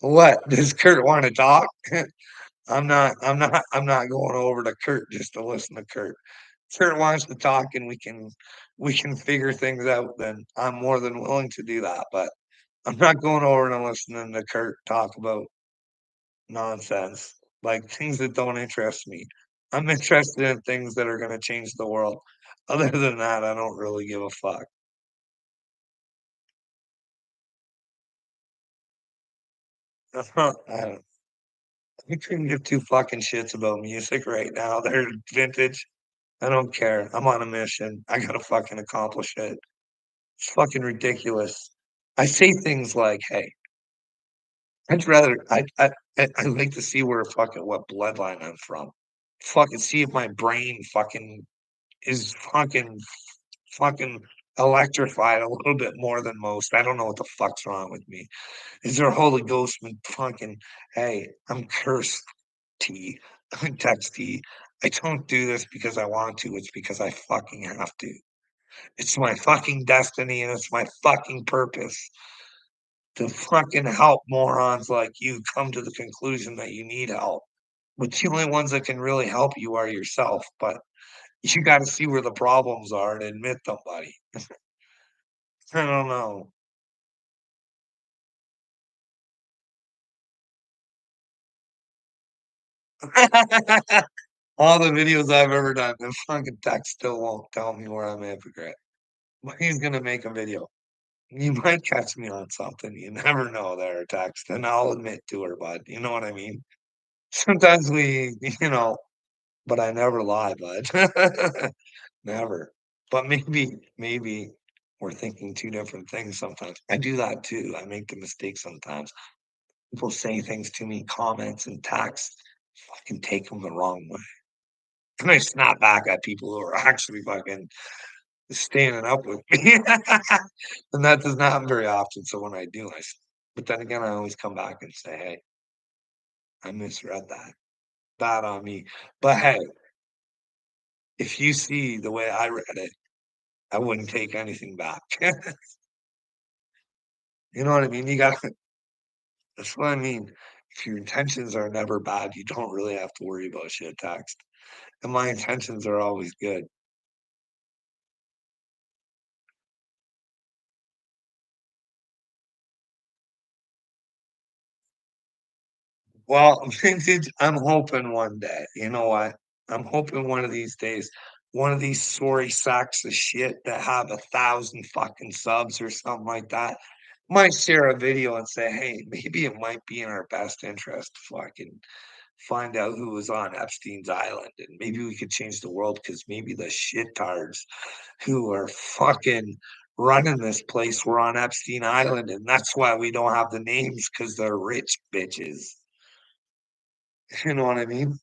What does Kurt want to talk? I'm not going over to Kurt just to listen to Kurt. Kurt wants to talk and we can figure things out, then I'm more than willing to do that. But I'm not going over and listening to Kurt talk about nonsense, like things that don't interest me. I'm interested in things that are gonna change the world. Other than that, I don't really give a fuck. I don't I couldn't give two fucking shits about music right now. They're vintage. I don't care. I'm on a mission. I gotta fucking accomplish it. It's fucking ridiculous. I say things like, "Hey, I'd rather I'd like to see where fucking what bloodline I'm from. Fucking see if my brain fucking is fucking electrified a little bit more than most. I don't know what the fuck's wrong with me. Is there a Holy Ghost been fucking, hey, I'm cursed, T. Text T. I don't do this because I want to. It's because I fucking have to. It's my fucking destiny and it's my fucking purpose to fucking help morons like you come to the conclusion that you need help. But the only ones that can really help you are yourself. But you got to see where the problems are and admit them, buddy. I don't know. All the videos I've ever done, the fucking text still won't tell me where I'm a hypocrite. But he's gonna make a video. You might catch me on something. You never know there, text, and I'll admit to her, bud. You know what I mean? Sometimes but I never lie, bud. Never. But maybe we're thinking two different things sometimes. I do that too. I make the mistake sometimes. People say things to me, comments and texts. I can take them the wrong way. And I snap back at people who are actually fucking standing up with me. And that does not happen very often. So when I do, but then again, I always come back and say, hey, I misread that. Bad on me. But hey, if you see the way I read it, I wouldn't take anything back. You know what I mean? That's what I mean. If your intentions are never bad, you don't really have to worry about shit text. And my intentions are always good. Well, vintage, I'm hoping one day. You know what? I'm hoping one of these days, one of these sorry sacks of shit that have 1,000 fucking subs or something like that. Might share a video and say, "Hey, maybe it might be in our best interest to fucking find out who was on Epstein's island, and maybe we could change the world because maybe the shitards who are fucking running this place were on Epstein Island, and that's why we don't have the names because 'cause they're rich bitches." You know what I mean?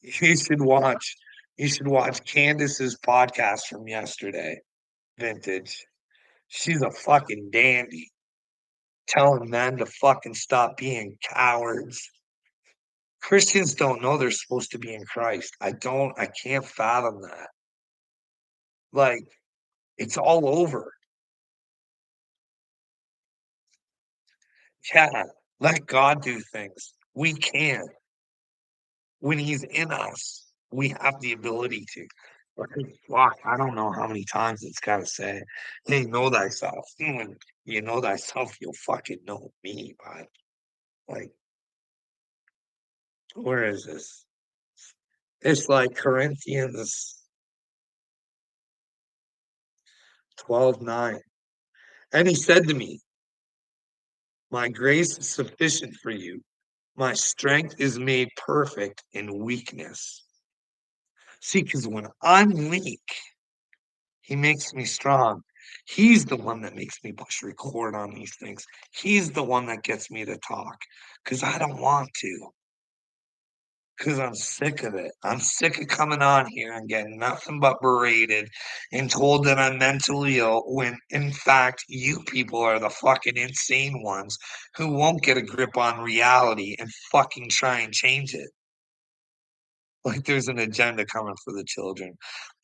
You should watch you should watch Candace's podcast from yesterday, Vintage. She's a fucking dandy, telling men to fucking stop being cowards. Christians don't know they're supposed to be in Christ. I can't fathom that. Like, it's all over. Yeah, let God do things. We can. When He's in us, we have the ability to. But fuck, I don't know how many times it's gotta say, "Hey, know thyself." When you know thyself, you'll fucking know me, man. Like, where is this? It's like Corinthians 12:9. And he said to me, "My grace is sufficient for you. My strength is made perfect in weakness." See, because when I'm weak, he makes me strong. He's the one that makes me push record on these things. He's the one that gets me to talk because I don't want to. Because I'm sick of it. I'm sick of coming on here and getting nothing but berated and told that I'm mentally ill when, in fact, you people are the fucking insane ones who won't get a grip on reality and fucking try and change it. Like there's an agenda coming for the children.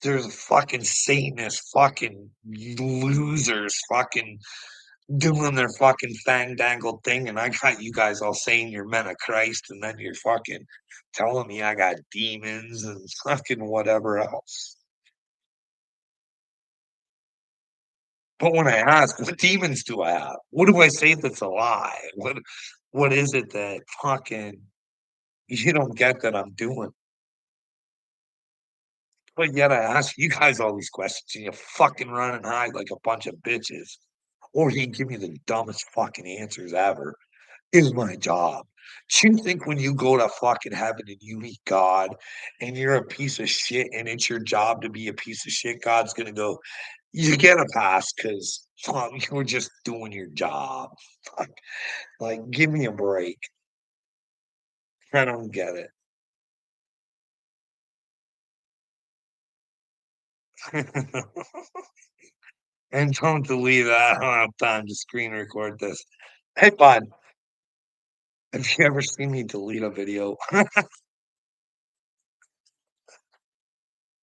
There's fucking Satanists, fucking losers, fucking doing their fucking fang dangled thing, and I got you guys all saying you're men of Christ, and then you're fucking telling me I got demons and fucking whatever else. But when I ask, what demons do I have? What do I say that's a lie? What is it that fucking you don't get that I'm doing? But yet I ask you guys all these questions and you fucking run and hide like a bunch of bitches. Or you give me the dumbest fucking answers ever. Is my job. Do you think when you go to fucking heaven and you meet God and you're a piece of shit and it's your job to be a piece of shit, God's gonna go, "You get a pass because you were just doing your job." Fuck, like, give me a break. I don't get it. And don't delete that. I don't have time to screen record this. Hey, bud, have you ever seen me delete a video?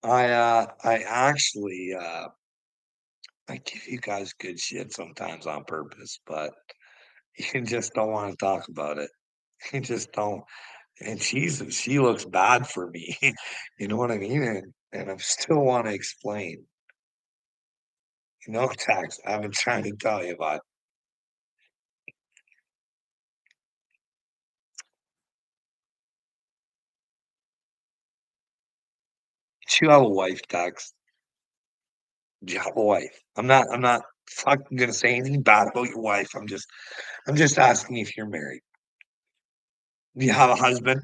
I actually, I give you guys good shit sometimes on purpose, but you just don't wanna talk about it. You just don't. And she looks bad for me. You know what I mean? And I still wanna explain. You know, Tax, I've been trying to tell you about. You have a wife, Tax. You have a wife. I'm not fucking gonna say anything bad about your wife. I'm just asking if you're married. Do you have a husband?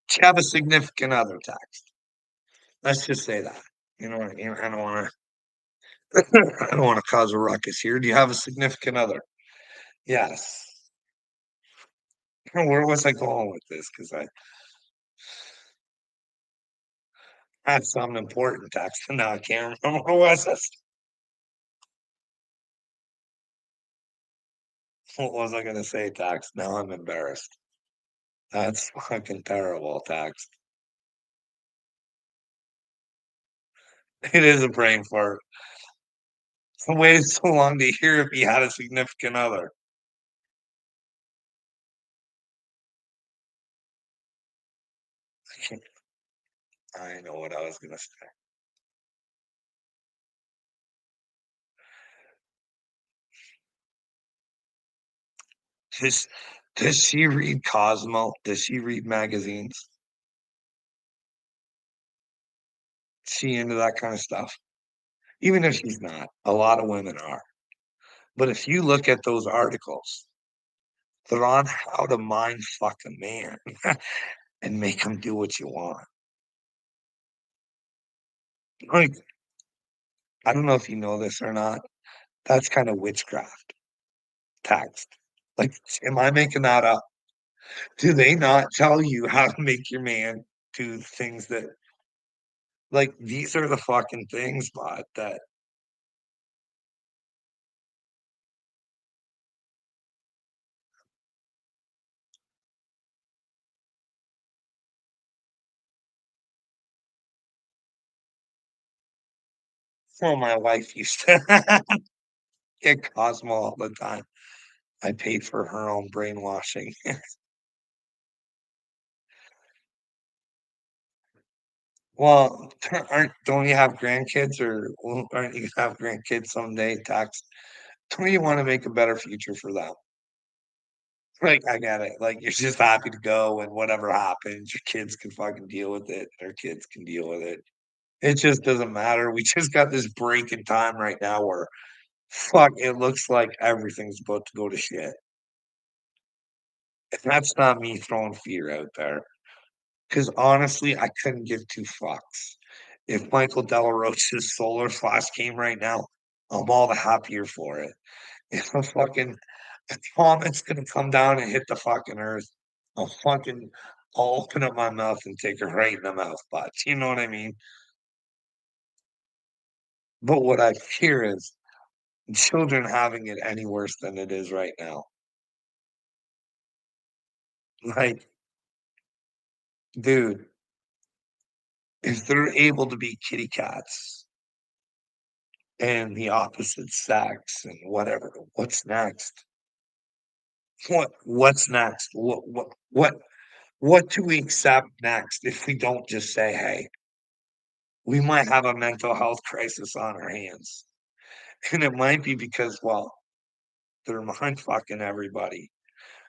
Do you have a significant other, Tax? Let's just say that. You know what I mean? I don't wanna I don't wanna cause a ruckus here. Do you have a significant other? Yes. Where was I going with this? Because I had something important text, and now I can't remember what was this. What was I gonna say, text? Now I'm embarrassed. That's fucking terrible, text. It is a brain fart. I waited so long to hear if he had a significant other. I know what I was gonna say. Does does she read Cosmo? Does she read magazines? She into that kinda stuff? Even if she's not, a lot of women are. But if you look at those articles, they're on how to mind fuck a man and make him do what you want. Like, I don't know if you know this or not, that's kinda witchcraft text. Like, am I making that up? Do they not tell you how to make your man do things that like, these are the fucking things, bud, that well, my wife used to get Cosmo all the time. I paid for her own brainwashing. Well, aren't don't you have grandkids or aren't you gonna have grandkids someday, Tax? Don't you wanna make a better future for them? Like, I get it, like, you're just happy to go and whatever happens, your kids can fucking deal with it, their kids can deal with it. It just doesn't matter, we just got this break in time right now where, fuck, it looks like everything's about to go to shit, and that's not me throwing fear out there. Because honestly, I couldn't give 2 fucks. If Michael Della Rocha's solar flash came right now, I'm all the happier for it. If a comet's gonna come down and hit the fucking Earth, I'll fucking I'll open up my mouth and take it right in the mouth but you know what I mean? But what I fear is children having it any worse than it is right now. Like, dude, if they're able to be kitty cats and the opposite sex and whatever, what's next? What's next? What do we accept next if we don't just say, "Hey, we might have a mental health crisis on our hands." And it might be because, well, they're mind fucking everybody.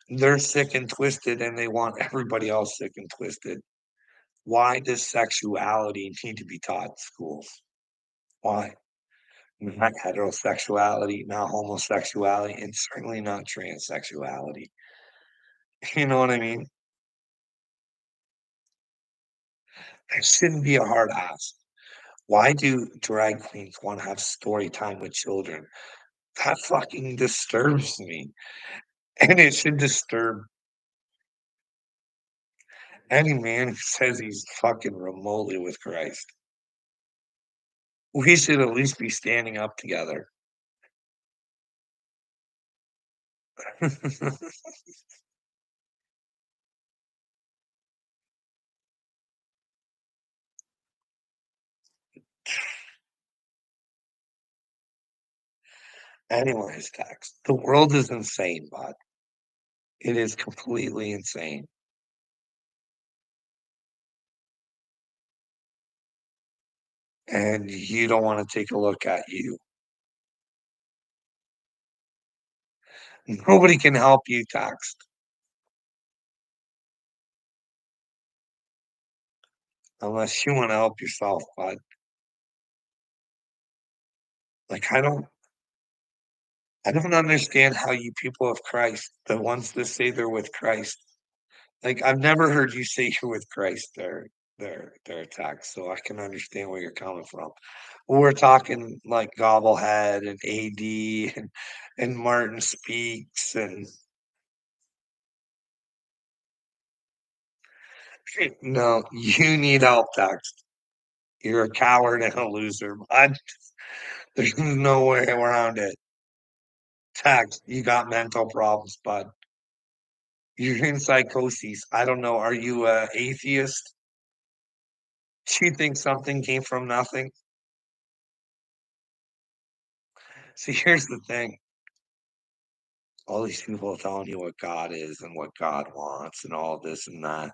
They're sick and twisted and they want everybody else sick and twisted. Why does sexuality need to be taught in schools? Why? Not heterosexuality, not homosexuality, and certainly not transsexuality. You know what I mean? It shouldn't be a hard ask. Why do drag queens wanna have story time with children? That fucking disturbs me, and it should disturb any man who says he's fucking remotely with Christ. We should at least be standing up together. Anyways, Tex, the world is insane, bud. It is completely insane, and you don't wanna take a look at you. Nobody can help you, Tex, unless you wanna help yourself, bud. Like, I don't understand how you people of Christ, the ones that say they're with Christ, like, I've never heard you say you're with Christ they're attacked, so I can understand where you're coming from. We're talking like Gobblehead and AD and Martin Speaks and no, you need help, Tex. You're a coward and a loser, bud. There's no way around it. Tex, you got mental problems, bud. You're in psychosis. I don't know, are you a atheist? Do you think something came from nothing? See, here's the thing. All these people telling you what God is and what God wants and all this and that.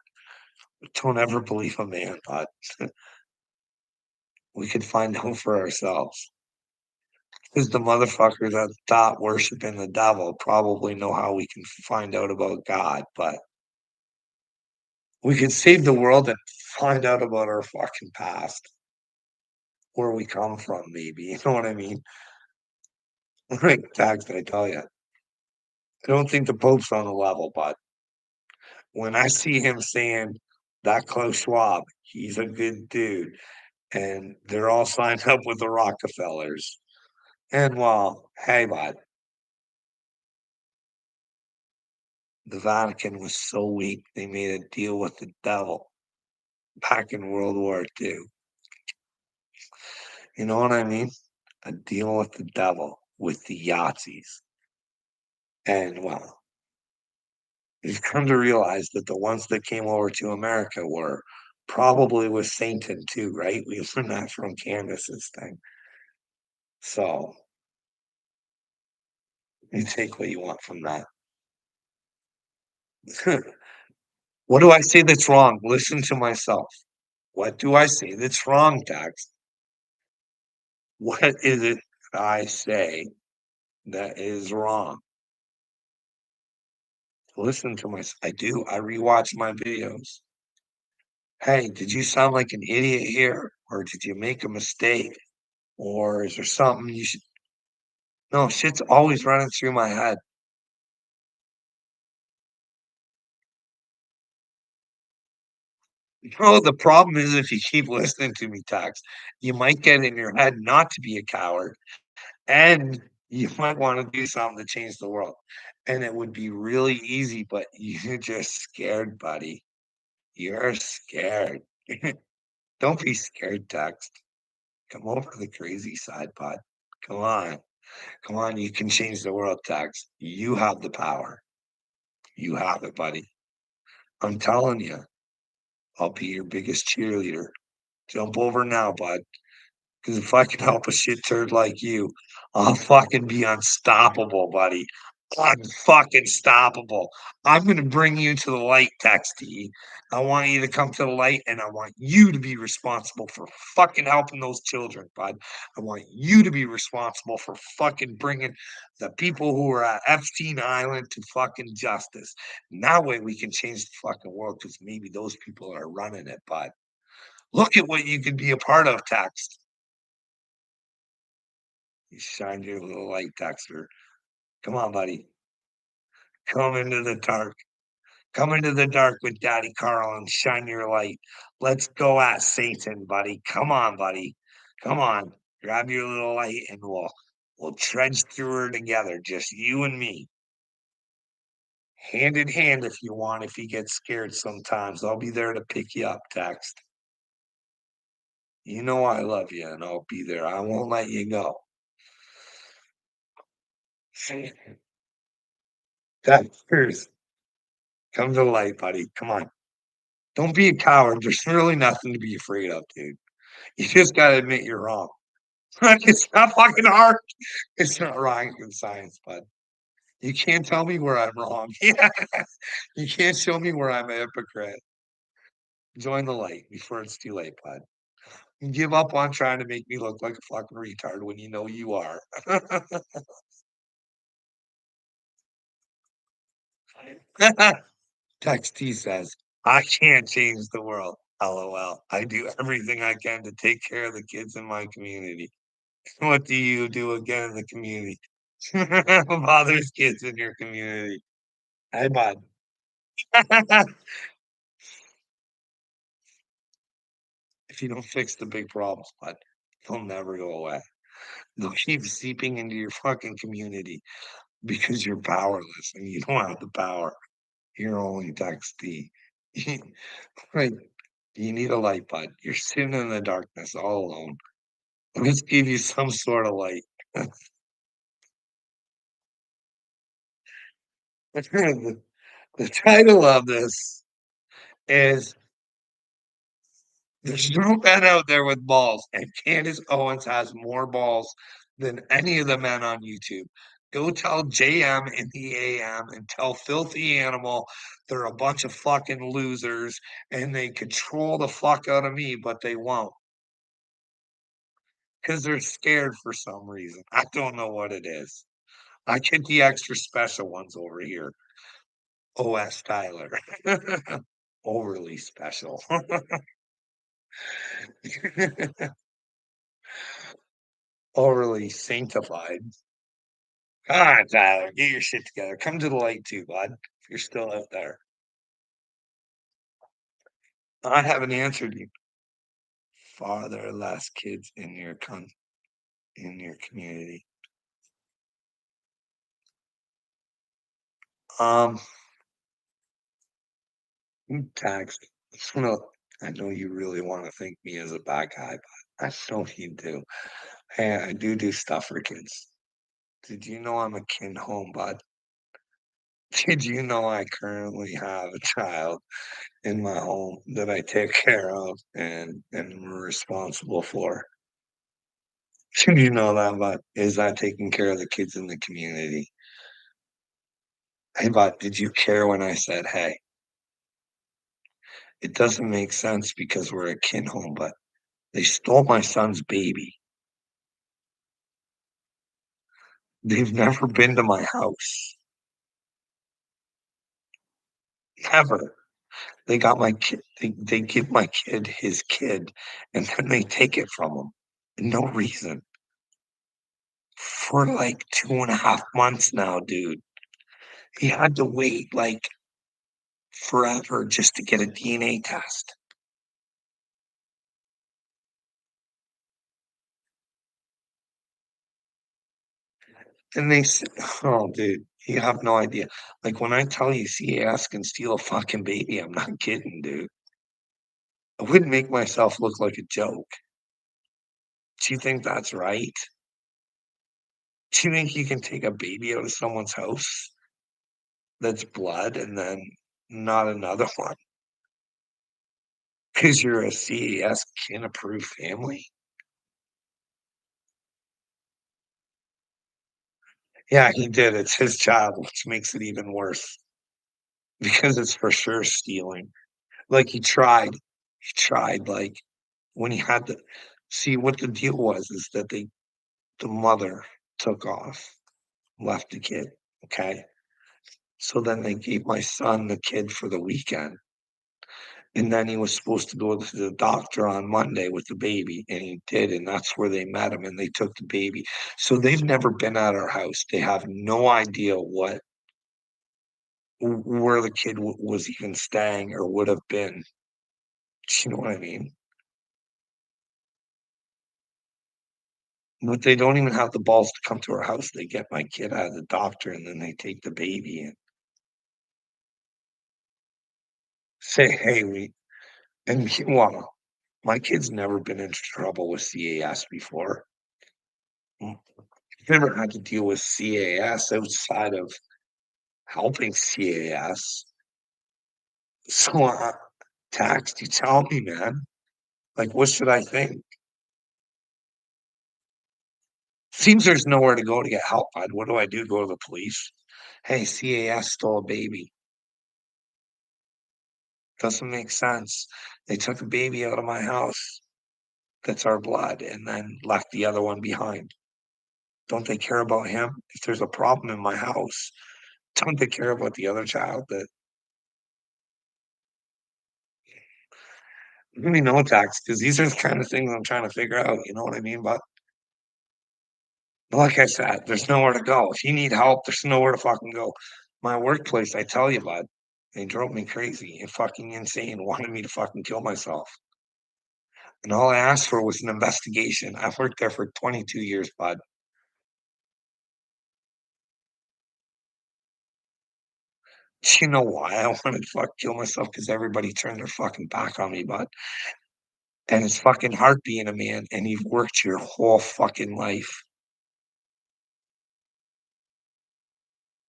Don't ever believe a man, bud. We could find out for ourselves. Because the motherfuckers that stop worshiping the devil probably know how we can find out about God, but we could save the world and find out about our fucking past. where we come from, maybe, you know what I mean? Like, Tax, I tell you, I don't think the Pope's on the level, but when I see him saying that Klaus Schwab, he's a good dude, and they're all signed up with the Rockefellers. And well, hey, bud, the Vatican was so weak they made a deal with the devil back in World War II. You know what I mean? A deal with the devil with the Yahtzees. And well, you've come to realize that the ones that came over to America were probably with Satan too, right? We learned that from Candace's thing. So you take what you want from that. What do I say that's wrong? Listen to myself. What do I say that's wrong, Dax? What is it I say that is wrong? Listen to myself. I do. I rewatch my videos. Hey, did you sound like an idiot here? Or did you make a mistake? Or is there something you should? No, shit's always running through my head. No, the problem is if you keep listening to me, Tax, you might get in your head not to be a coward, and you might want to do something to change the world. And it would be really easy, but you're just scared, buddy. You're scared. Don't be scared, Text. Come over to the crazy side, bud. Come on. Come on. You can change the world, Text. You have the power. You have it, buddy. I'm telling you, I'll be your biggest cheerleader. Jump over now, bud. Because if I can help a shit turd like you, I'll fucking be unstoppable, buddy. Unfucking stoppable. I'm gonna bring you to the light, Texty. I want you to come to the light, and I want you to be responsible for fucking helping those children, bud. I want you to be responsible for fucking bringing the people who are at Epstein Island to fucking justice. And that way we can change the fucking world because maybe those people are running it, bud. Look at what you could be a part of, Text. You shine your little light, Dexter. Come on, buddy. Come into the dark. Come into the dark with Daddy Carl and shine your light. Let's go at Satan, buddy. Come on, buddy. Come on. Grab your little light and we'll trudge through her together, just you and me. Hand in hand if you want, if you get scared sometimes. I'll be there to pick you up, Text. You know I love you and I'll be there. I won't let you go. Dexter's come to the light, buddy. Come on. Don't be a coward. There's really nothing to be afraid of, dude. You just gotta admit you're wrong. It's not fucking hard. It's not rocket science, bud. You can't tell me where I'm wrong. Yeah. You can't show me where I'm a hypocrite. Join the light before it's too late, bud. And give up on trying to make me look like a fucking retard when you know you are. Text T says, I can't change the world. LOL. I do everything I can to take care of the kids in my community. What do you do again in the community? Bothers kids in your community. Hey, bud. If you don't fix the big problems, bud, they'll never go away. They'll keep seeping into your fucking community because you're powerless and you don't have the power. You're only texty. Right. You need a light, bud. You're sitting in the darkness all alone. Let's give you some sort of light. the, the title of this is There's no men out there with balls, and Candace Owens has more balls than any of the men on YouTube. Go tell JM in the AM and tell Filthy Animal they're a bunch of fucking losers and they control the fuck out of me, but they won't because they're scared for some reason. I don't know what it is. I get the extra special ones over here. OS Tyler. Overly special. overly sanctified. Come on, Tyler, get your shit together. Come to the light too, bud, if you're still out there. I haven't answered you. Father, less kids in your in your community. Um, tax. Well, I know you really want to think me as a bad guy, but I know you do. Hey, I do stuff for kids. Did you know I'm a kin home, bud? Did you know I currently have a child in my home that I take care of and am responsible for? Did you know that, bud? Is that taking care of the kids in the community? Hey, bud, did you care when I said, hey, it doesn't make sense because we're a kin home, but they stole my son's baby. They've never been to my house. Never. They got my kid. They give my kid his kid, and then they take it from him. No reason. For like 2.5 months now, dude. He had to wait like forever just to get a DNA test. And they said, oh, dude, you have no idea. Like when I tell you CAS can steal a fucking baby, I'm not kidding, dude. I wouldn't make myself look like a joke. Do you think that's right? Do you think you can take a baby out of someone's house that's blood and then not another one because you're a CAS kin approved family? Yeah, he did. It's his child, which makes it even worse because it's for sure stealing. Like he tried like when he had to see what the deal was is that the mother took off, left the kid. Okay. So then they gave my son the kid for the weekend. And then he was supposed to go to the doctor on Monday with the baby, and he did, and that's where they met him, and they took the baby. So they've never been at our house. They have no idea where the kid was even staying or would have been. Do you know what I mean? But they don't even have the balls to come to our house. They get my kid out of the doctor, and then they take the baby and say, "Hey, we." And meanwhile, my kid's never been into trouble with CAS before. Mm, never had to deal with CAS outside of helping CAS. So, Tax, you tell me, man. Like, what should I think? Seems there's nowhere to go to get help, bud. What do I do? Go to the police? Hey, CAS stole a baby. Doesn't make sense. They took a baby out of my house that's our blood and then left the other one behind. Don't they care about him? If there's a problem in my house, don't they care about the other child that really no tax? Because these are the kind of things I'm trying to figure out. You know what I mean? But like I said, there's nowhere to go. If you need help, there's nowhere to fucking go. My workplace, I tell you, bud, they drove me crazy and fucking insane, wanted me to fucking kill myself. And all I asked for was an investigation. I've worked there for 22 years, bud. You know why I wanted to fuck kill myself? Because everybody turned their fucking back on me, bud. And it's fucking hard being a man, and you've worked your whole fucking life.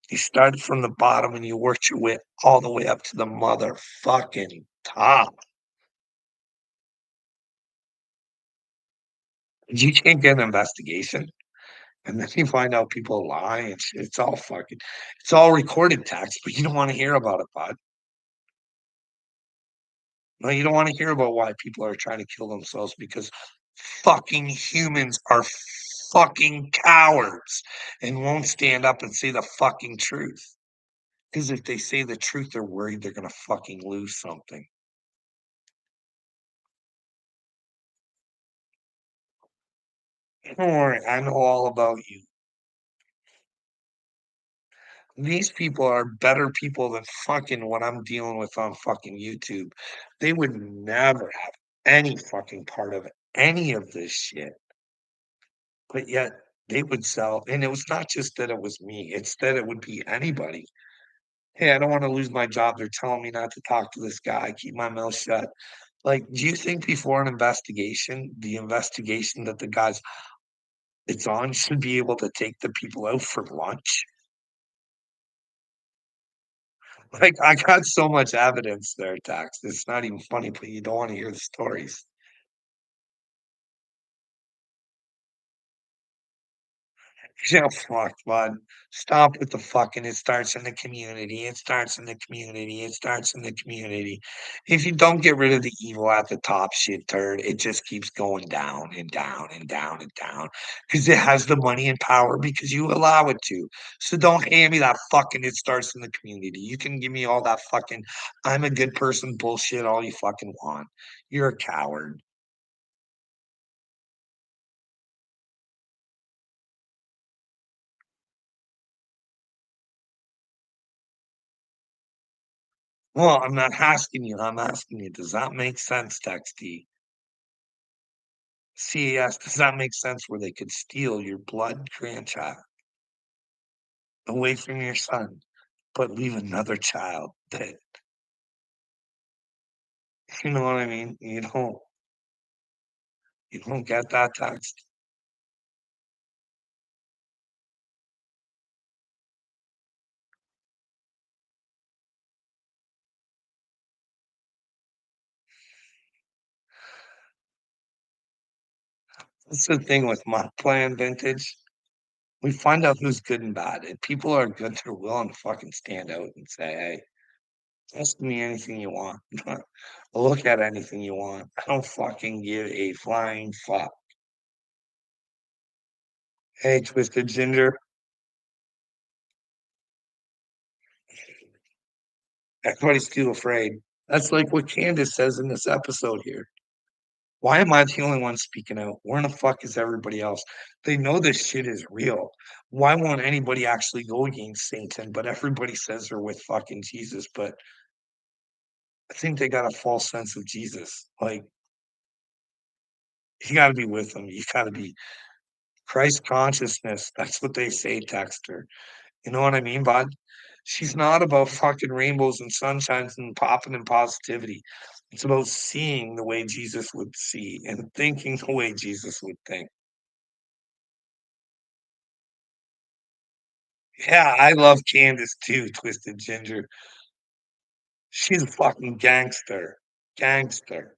You started from the bottom and you worked your way all the way up to the motherfucking top. You can't get an investigation. And then you find out people lie and shit. It's all recorded text, but you don't want to hear about it, bud. No, you don't want to hear about why people are trying to kill themselves because fucking humans are fucking cowards and won't stand up and say the fucking truth. Because if they say the truth, they're worried they're gonna fucking lose something. Don't worry, I know all about you. These people are better people than fucking what I'm dealing with on fucking YouTube. They would never have any fucking part of any of this shit, but yet they would sell and it was not just that it was me, it's that it would be anybody. "Hey, I don't wanna lose my job. They're telling me not to talk to this guy, keep my mouth shut." Like, do you think before an investigation, the investigation that the guys it's on should be able to take the people out for lunch? Like, I got so much evidence there, Tax. It's not even funny, but you don't wanna hear the stories. Yeah, fuck, bud. Stop with the fucking it starts in the community, it starts in the community, it starts in the community. If you don't get rid of the evil at the top, shit turd, it just keeps going down and down and down and down because it has the money and power because you allow it to. So don't hand me that fucking it starts in the community. You can give me all that fucking I'm a good person bullshit all you fucking want. You're a coward. Well, I'm not asking you, I'm asking you, does that make sense, Texty? CES, does that make sense where they could steal your blood grandchild away from your son, but leave another child that you know what I mean? You don't get that text. That's the thing with my plan vintage. We find out who's good and bad, and people are good, they're willing to fucking stand out and say, "Hey, ask me anything you want. Look at anything you want. I don't fucking give a flying fuck." Hey, Twisted Ginger, everybody's too afraid. That's like what Candace says in this episode here. Why am I the only one speaking out? Where in the fuck is everybody else? They know this shit is real. Why won't anybody actually go against Satan? But everybody says they're with fucking Jesus. But I think they got a false sense of Jesus. Like, you got to be with them. You got to be Christ consciousness. That's what they say, Texter. You know what I mean, bud? She's not about fucking rainbows and sunshines and popping and positivity. It's about seeing the way Jesus would see and thinking the way Jesus would think. Yeah, I love Candace too, Twisted Ginger. She's a fucking gangster. Gangster.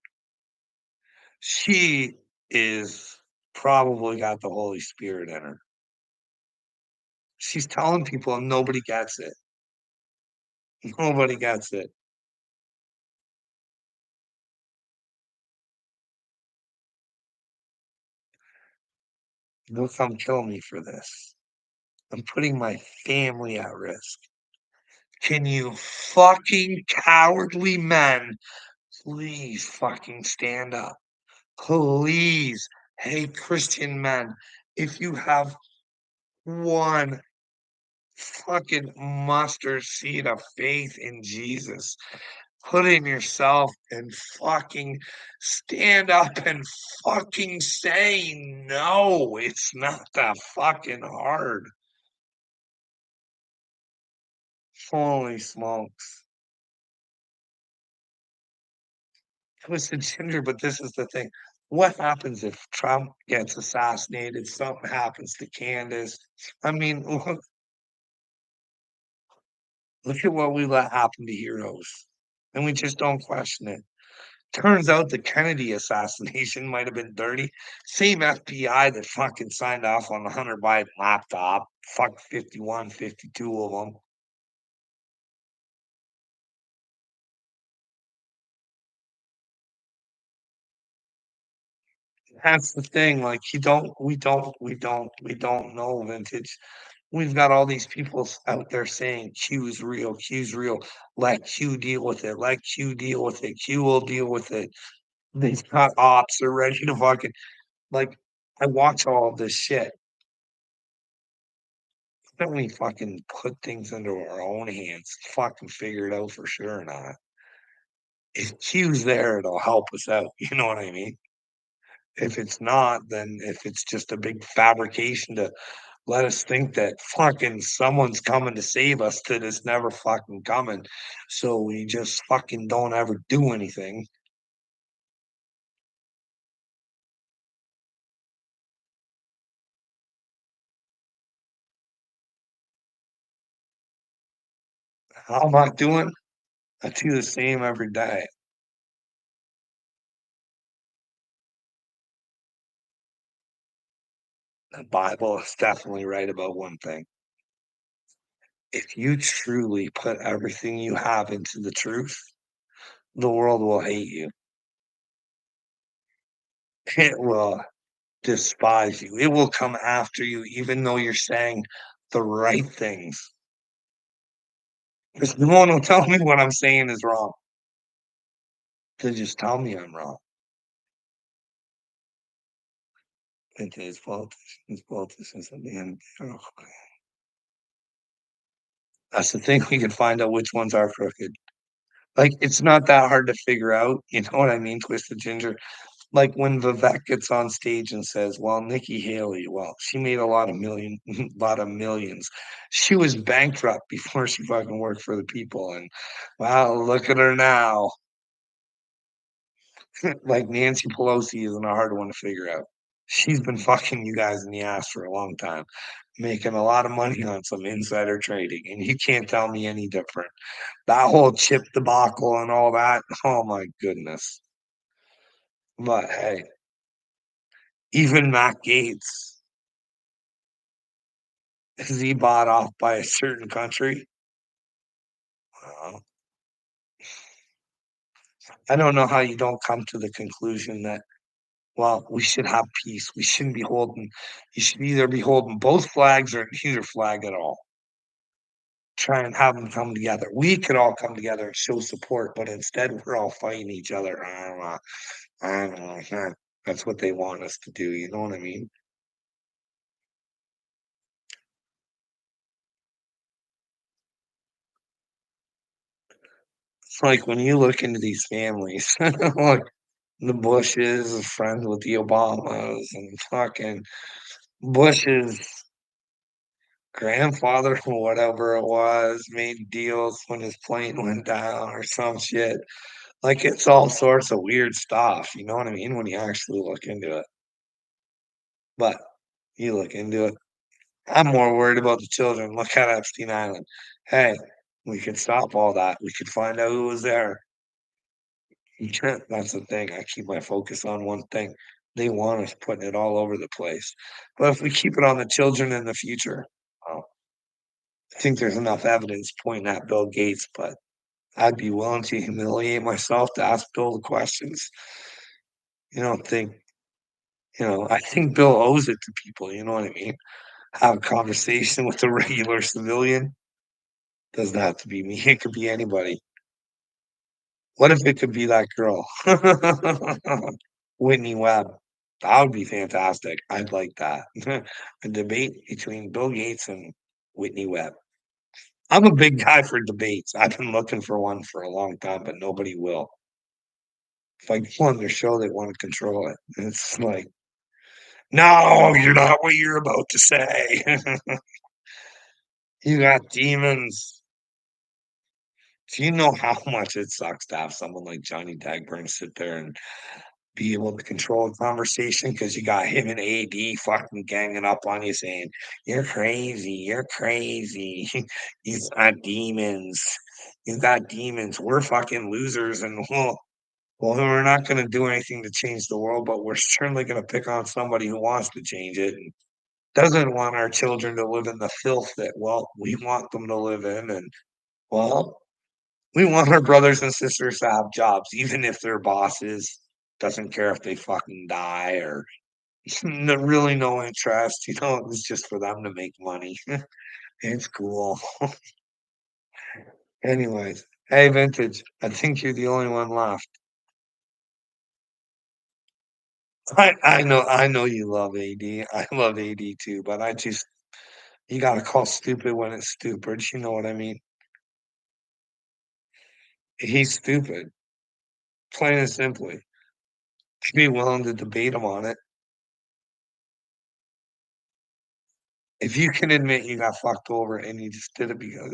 She is probably got the Holy Spirit in her. She's telling people and nobody gets it. Nobody gets it. They'll come kill me for this. I'm putting my family at risk. Can you fucking cowardly men please fucking stand up? Please. Hey, Christian men, if you have one fucking mustard seed of faith in Jesus, put in yourself and fucking stand up and fucking say no. It's not that fucking hard. Holy smokes. Twisted Ginger, but this is the thing. What happens if Trump gets assassinated? Something happens to Candace. I mean, look at what we let happen to heroes, and we just don't question it. Turns out the Kennedy assassination might have been dirty. Same FBI that fucking signed off on the Hunter Biden laptop. Fuck 51, 52 of them. That's the thing. Like we don't know vintage. We've got all these people out there saying Q's real, Q's real. Let Q deal with it. Let Q deal with it. Q will deal with it. They've got ops. They're ready to fucking like. I watch all this shit. Then we fucking put things into our own hands, fucking figure it out for sure or not. If Q's there, it'll help us out, you know what I mean? If it's not, then if it's just a big fabrication to let us think that fucking someone's coming to save us that is never fucking coming, so we just fucking don't ever do anything. How am I doing? I do the same every day. The Bible is definitely right about one thing. If you truly put everything you have into the truth, the world will hate you. It will despise you. It will come after you even though you're saying the right things. 'Cause no one will tell me what I'm saying is wrong. They just tell me I'm wrong. It is politicians at the end. Oh, that's the thing, we can find out which ones are crooked. Like, it's not that hard to figure out, you know what I mean, Twisted Ginger? Like, when Vivek gets on stage and says, "Well, Nikki Haley, well, she made a lot of lot of millions. She was bankrupt before she fucking worked for the people, and, wow, look at her now." Like, Nancy Pelosi isn't a hard one to figure out. She's been fucking you guys in the ass for a long time, making a lot of money on some insider trading, and you can't tell me any different. That whole chip debacle and all that, oh my goodness. But hey, even Matt Gaetz, is he bought off by a certain country? Well, I don't know how you don't come to the conclusion that, well, we should have peace. We shouldn't be holding, you should either be holding both flags or neither flag at all. Try and have them come together. We could all come together and show support, but instead we're all fighting each other. I don't know. That's what they want us to do. You know what I mean? It's like when you look into these families, like the Bushes is friends with the Obamas, and fucking Bush's grandfather, or whatever it was, made deals when his plane went down or some shit. Like, it's all sorts of weird stuff. You know what I mean? When you actually look into it. But you look into it. I'm more worried about the children. Look at Epstein Island. Hey, we could stop all that. We could find out who was there. You can't, that's the thing. I keep my focus on one thing. They want us putting it all over the place. But if we keep it on the children in the future, well, I think there's enough evidence pointing at Bill Gates, but I'd be willing to humiliate myself to ask Bill the questions. You don't think, I think Bill owes it to people. You know what I mean? Have a conversation with a regular civilian. Doesn't have to be me. It could be anybody. What if it could be that girl? Whitney Webb. That would be fantastic. I'd like that. A debate between Bill Gates and Whitney Webb. I'm a big guy for debates. I've been looking for one for a long time, but nobody will. If I go on their show, they want to control it. And it's like, no, you're not what you're about to say. You got demons. Do you know how much it sucks to have someone like Johnny Dagburn sit there and be able to control a conversation because you got him and AD fucking ganging up on you saying, "You're crazy, you're crazy, you got demons, you got demons, we're fucking losers, and well, we're not gonna do anything to change the world, but we're certainly gonna pick on somebody who wants to change it and doesn't want our children to live in the filth that, well, we want them to live in, and, well, we want our brothers and sisters to have jobs, even if their bosses doesn't care if they fucking die or really no interest. It's just for them to make money. It's cool. Anyways, hey, Vintage, I think you're the only one left. I know you love AD. I love AD too, but I just you gotta call stupid when it's stupid, you know what I mean? He's stupid, plain and simply. Be willing to debate him on it. If you can admit you got fucked over and you just did it because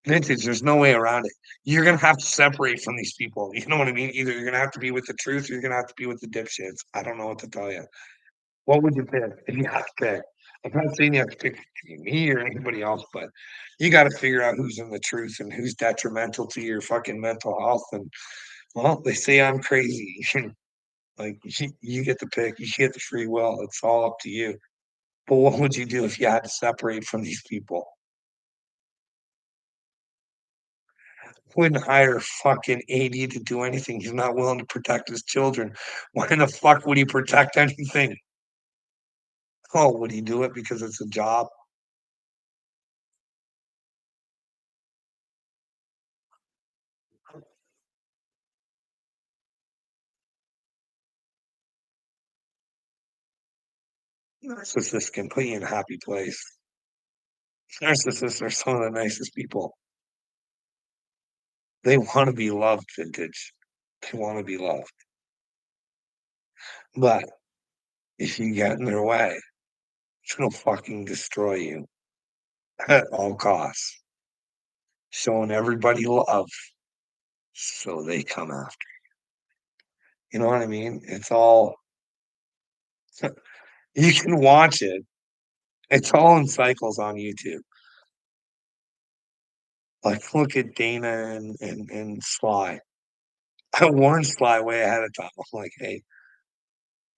vintage, there's no way around it. You're gonna have to separate from these people, you know what I mean? Either you're gonna have to be with the truth or you're gonna have to be with the dipshits. I don't know what to tell you. What would you pick if you have to pick? I'm not saying you have to pick between me or anybody else, but you gotta figure out who's in the truth and who's detrimental to your fucking mental health, and, well, they say I'm crazy. Like, you get to pick, you get the free will, it's all up to you. But what would you do if you had to separate from these people? Wouldn't hire fucking AD to do anything, he's not willing to protect his children. Why in the fuck would he protect anything? Oh, would he do it because it's a job? Narcissists can put you in a happy place. Narcissists are some of the nicest people. They wanna be loved, vintage. They wanna be loved. But if you get in their way, it's gonna fucking destroy you at all costs. Showing everybody love so they come after. You know what I mean? It's all you can watch it. It's all in cycles on YouTube. Like, look at Dana and Sly. I warned Sly way ahead of time. I'm like, "Hey,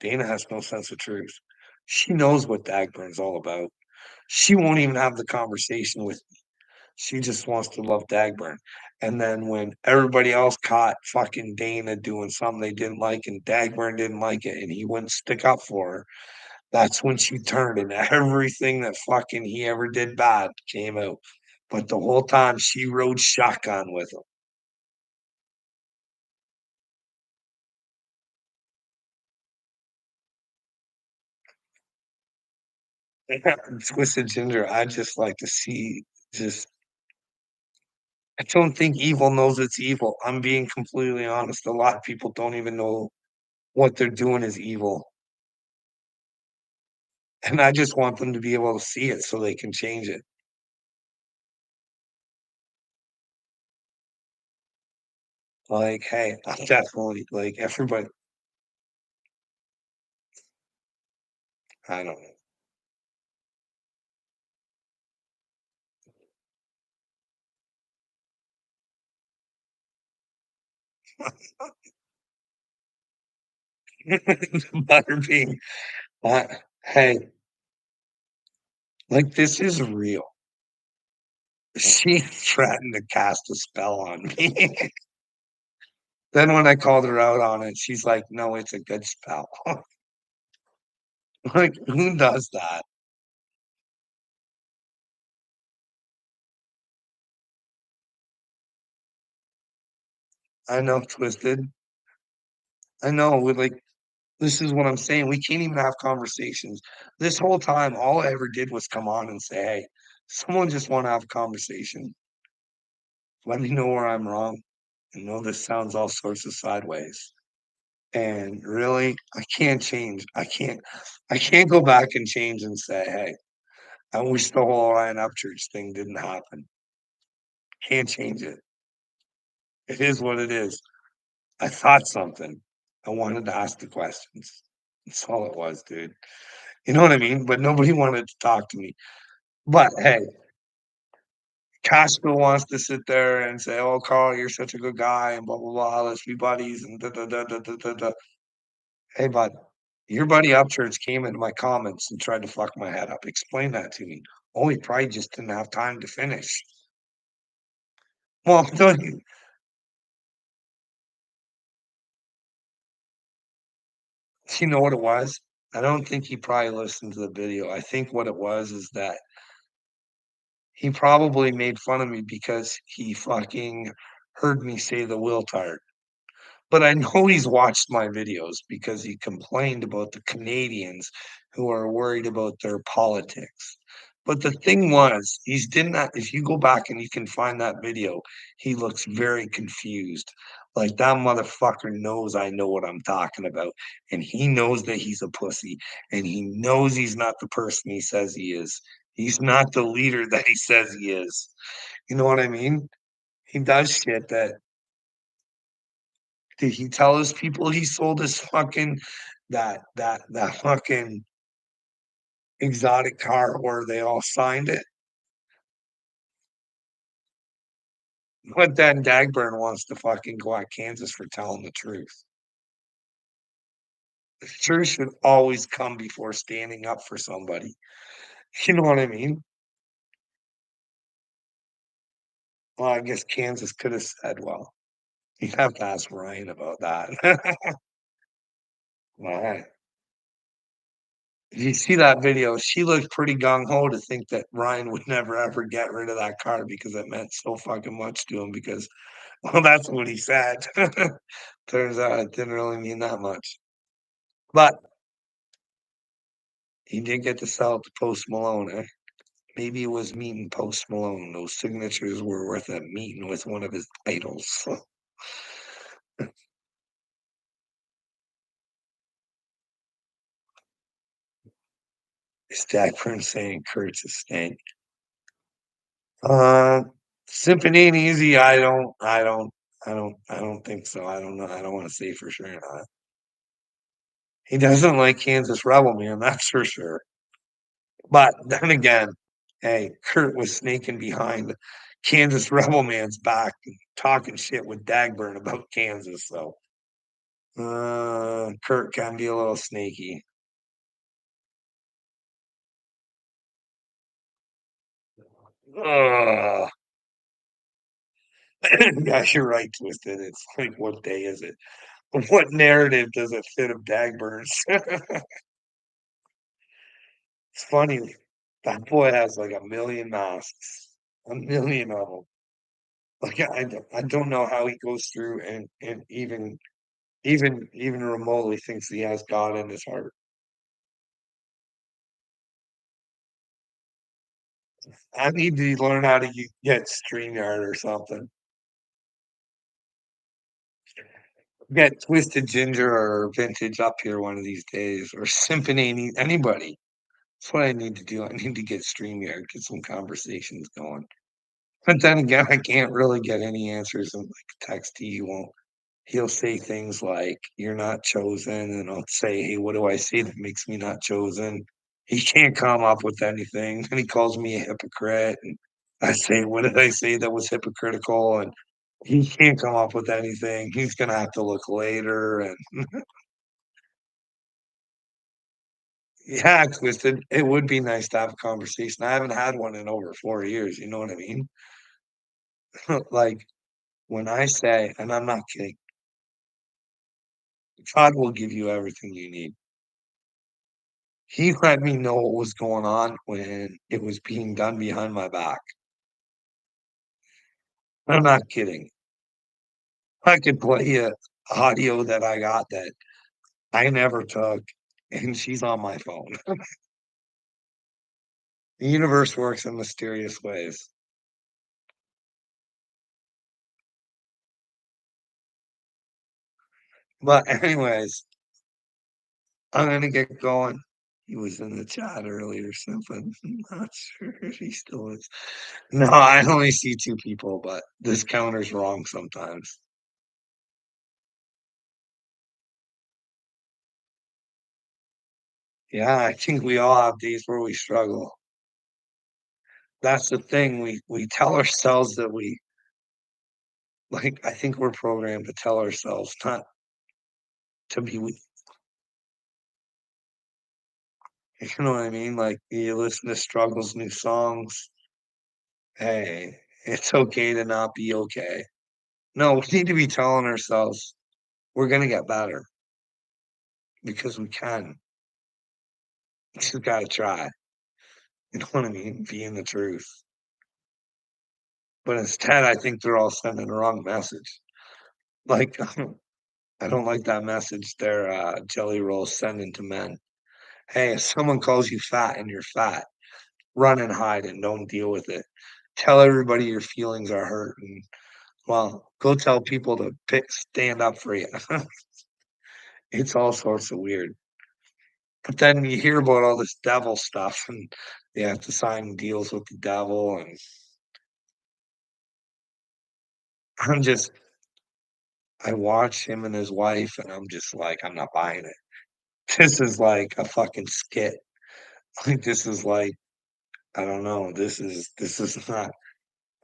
Dana has no sense of truth. She knows what Dagburn's all about. She won't even have the conversation with me. She just wants to love Dagburn." And then when everybody else caught fucking Dana doing something they didn't like and Dagburn didn't like it and he wouldn't stick up for her, that's when she turned and everything that fucking he ever did bad came out. But the whole time she rode shotgun with him. Twisted Ginger, I just like to see just I don't think evil knows it's evil. I'm being completely honest. A lot of people don't even know what they're doing is evil. And I just want them to be able to see it so they can change it. Like, hey, I'm definitely like everybody I don't know. Butterbean. Uh, hey, like this is real. She threatened to cast a spell on me. Then when I called her out on it, she's like, "No, it's a good spell." Like, who does that? I know, Twisted. I know, we like this is what I'm saying, we can't even have conversations. This whole time, all I ever did was come on and say, "Hey, someone just wanna have a conversation. Let me know where I'm wrong. I know this sounds all sorts of sideways." And really, I can't go back and change and say, "Hey, I wish the whole Ryan Upchurch thing didn't happen." Can't change it. It is what it is. I thought something. I wanted to ask the questions. That's all it was, dude. You know what I mean? But nobody wanted to talk to me. But hey, Costco wants to sit there and say, "Oh, Carl, you're such a good guy," and blah blah blah. Let's be buddies and da da da da da da. Da. Hey, bud, your buddy Upchurch came into my comments and tried to fuck my head up. Explain that to me. Oh, he probably just didn't have time to finish. Well, don't you know what it was? I don't think he probably listened to the video. I think what it was is that he probably made fun of me because he fucking heard me say the will tart. But I know he's watched my videos because he complained about the Canadians who are worried about their politics. But the thing was, he's did not if you go back and you can find that video, he looks very confused. Like, that motherfucker knows I know what I'm talking about, and he knows that he's a pussy, and he knows he's not the person he says he is. He's not the leader that he says he is. You know what I mean? He does shit that did he tell his people he sold his fucking that fucking exotic car where they all signed it? But then Dagburn wants to fucking go at Kansas for telling the truth. The truth should always come before standing up for somebody. You know what I mean? Well, I guess Kansas could have said, well, you have to ask Ryan about that. Right. If you see that video, she looked pretty gung ho to think that Ryan would never ever get rid of that car because it meant so fucking much to him because well, that's what he said. Turns out it didn't really mean that much. But he did get to sell it to Post Malone, eh? Maybe it was meeting Post Malone. Those signatures were worth a meeting with one of his idols. Is Jack Prince saying Kurt's a stank? Uh, Symphony ain't easy. I don't think so. I don't know. I don't want to say for sure. He doesn't like Kansas Rebel, man. That's for sure. But then again, hey, Kurt was snaking behind Kansas Rebel Man's back and talking shit with Dagburn about Kansas. So Kurt can be a little snaky. Uh, yeah, you're right, Twisted. It's like, what day is it? What narrative does it fit of Dagburn's? It's funny. That boy has like a million masks, a million of them. Like I don't know how he goes through and even remotely thinks he has God in his heart. I need to learn how to get StreamYard or something. Get Twisted Ginger or Vintage up here one of these days, or Symphony, anybody. That's what I need to do. I need to get StreamYard, get some conversations going. But then again, I can't really get any answers in like text. He won't. He'll say things like, "You're not chosen," and I'll say, "Hey, what do I say that makes me not chosen?" He can't come up with anything, and he calls me a hypocrite, and I say, "What did I say that was hypocritical?" And he can't come up with anything. He's gonna have to look later, and yeah, Twisted. It would be nice to have a conversation. I haven't had one in over 4 years, you know what I mean? Like, when I say and I'm not kidding, God will give you everything you need. He let me know what was going on when it was being done behind my back. I'm not kidding. I could play you audio that I got that I never took, and she's on my phone. The universe works in mysterious ways. But anyways, I'm gonna get going. He was in the chat earlier, something. I'm not sure if he still is. No, I only see 2 people, but this counter's wrong sometimes. Yeah, I think we all have days where we struggle. That's the thing, we tell ourselves that we like, I think we're programmed to tell ourselves not to be weak, you know what I mean? Like, you listen to Struggle's new songs, "Hey, it's okay to not be okay." No, we need to be telling ourselves, "We're gonna get better because we can. We just gotta try." You know what I mean? Being the truth. But instead, I think they're all sending the wrong message. Like, I don't like that message there, Jelly Roll sending to men. Hey, if someone calls you fat and you're fat, run and hide and don't deal with it. Tell everybody your feelings are hurt and, well, go tell people to stand up for you. It's all sorts of weird. But then you hear about all this devil stuff and they have to sign deals with the devil. And I'm just, I watch him and his wife and I'm just like, I'm not buying it. This is like a fucking skit. Like, this is like, I don't know. This is not,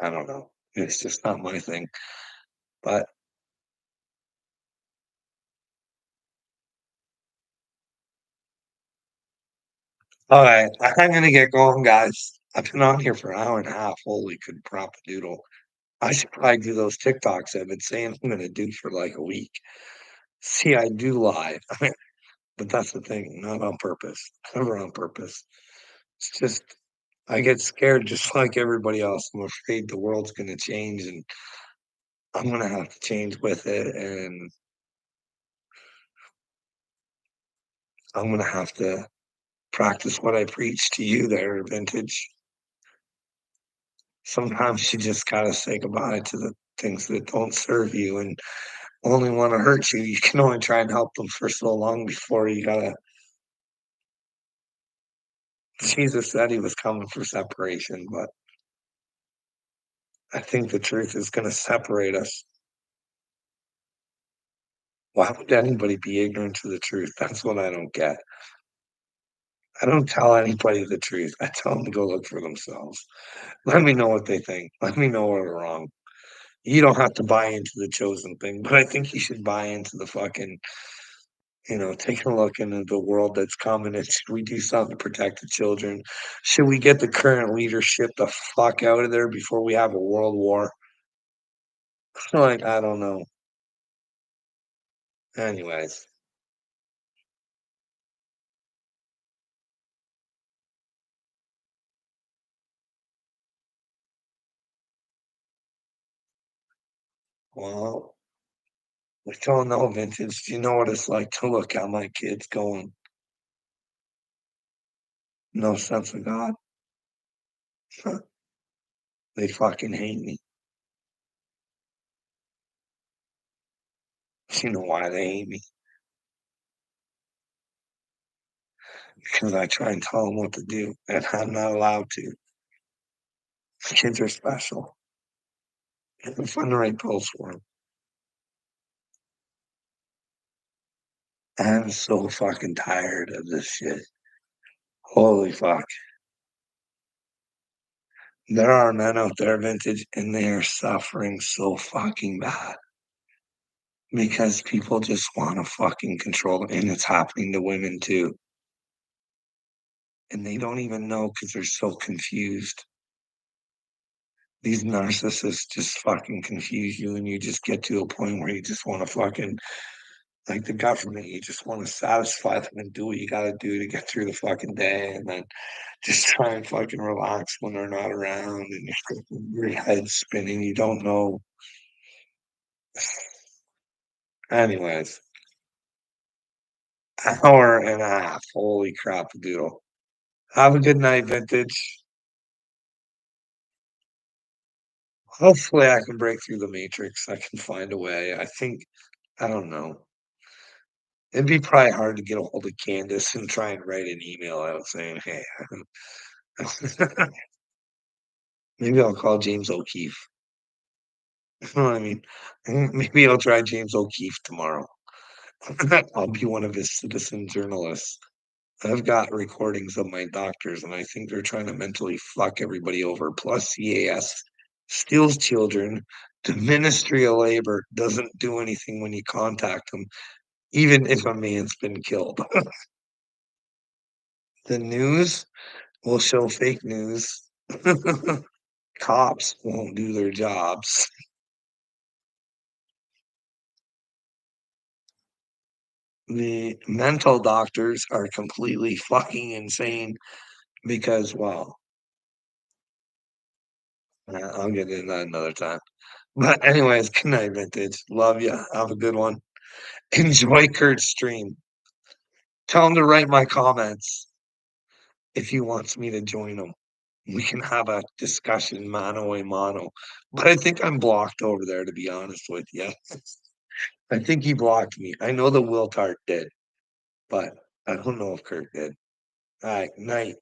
I don't know. It's just not my thing. But all right, I'm gonna get going, guys. I've been on here for an hour and a half. Holy could prop a doodle. I should probably do those TikToks I've been saying I'm gonna do for like a week. See, I do lie, but that's the thing, not on purpose. Never on purpose. It's just I get scared just like everybody else. I'm afraid the world's gonna change and I'm gonna have to change with it, and I'm gonna have to practice what I preach to you there, vintage. Sometimes you just gotta say goodbye to the things that don't serve you and only wanna hurt you. You can only try and help them for so long before you gotta Jesus said he was coming for separation, but I think the truth is gonna separate us. Why would anybody be ignorant to the truth? That's what I don't get. I don't tell anybody the truth. I tell them to go look for themselves. Let me know what they think. Let me know where they're wrong. You don't have to buy into the chosen thing, but I think you should buy into the fucking, taking a look into the world that's coming and should we do something to protect the children? Should we get the current leadership the fuck out of there before we have a world war? Like, I don't know. Anyways, well, we don't know vintage. Do you know what it's like to look at my kids going, no sense of God? They fucking hate me. You know why they hate me? Because I try and tell them what to do, and I'm not allowed to. Kids are special. And find the right pills for them. I'm so fucking tired of this shit. Holy fuck. There are men out there, vintage, and they are suffering so fucking bad because people just want to fucking control, and it's happening to women too. And they don't even know because they're so confused. These narcissists just fucking confuse you, and you just get to a point where you just want to fucking like the government, you just want to satisfy them and do what you got to do to get through the fucking day, and then just try and fucking relax when they're not around, and your head's spinning. You don't know. Anyways, hour and a half. Holy crap, doodle. Have a good night, vintage. Hopefully, I can break through the matrix. I can find a way. I think, I don't know. It'd be probably hard to get a hold of Candace and try and write an email out saying, hey, maybe I'll call James O'Keefe. You know what I mean? Maybe I'll try James O'Keefe tomorrow. I'll be one of his citizen journalists. I've got recordings of my doctors, and I think they're trying to mentally fuck everybody over. Plus, CAS steals children. The Ministry of Labor doesn't do anything when you contact them, even if a man's been killed. The news will show fake news. Cops won't do their jobs. The mental doctors are completely fucking insane because, well, I'll get into that another time. But anyways, good night, vintage. Love you. Have a good one. Enjoy Kurt's stream. Tell him to write my comments if he wants me to join him. We can have a discussion mano a mano. But I think I'm blocked over there, to be honest with you. I think he blocked me. I know the Wiltart did, but I don't know if Kurt did. All right, night.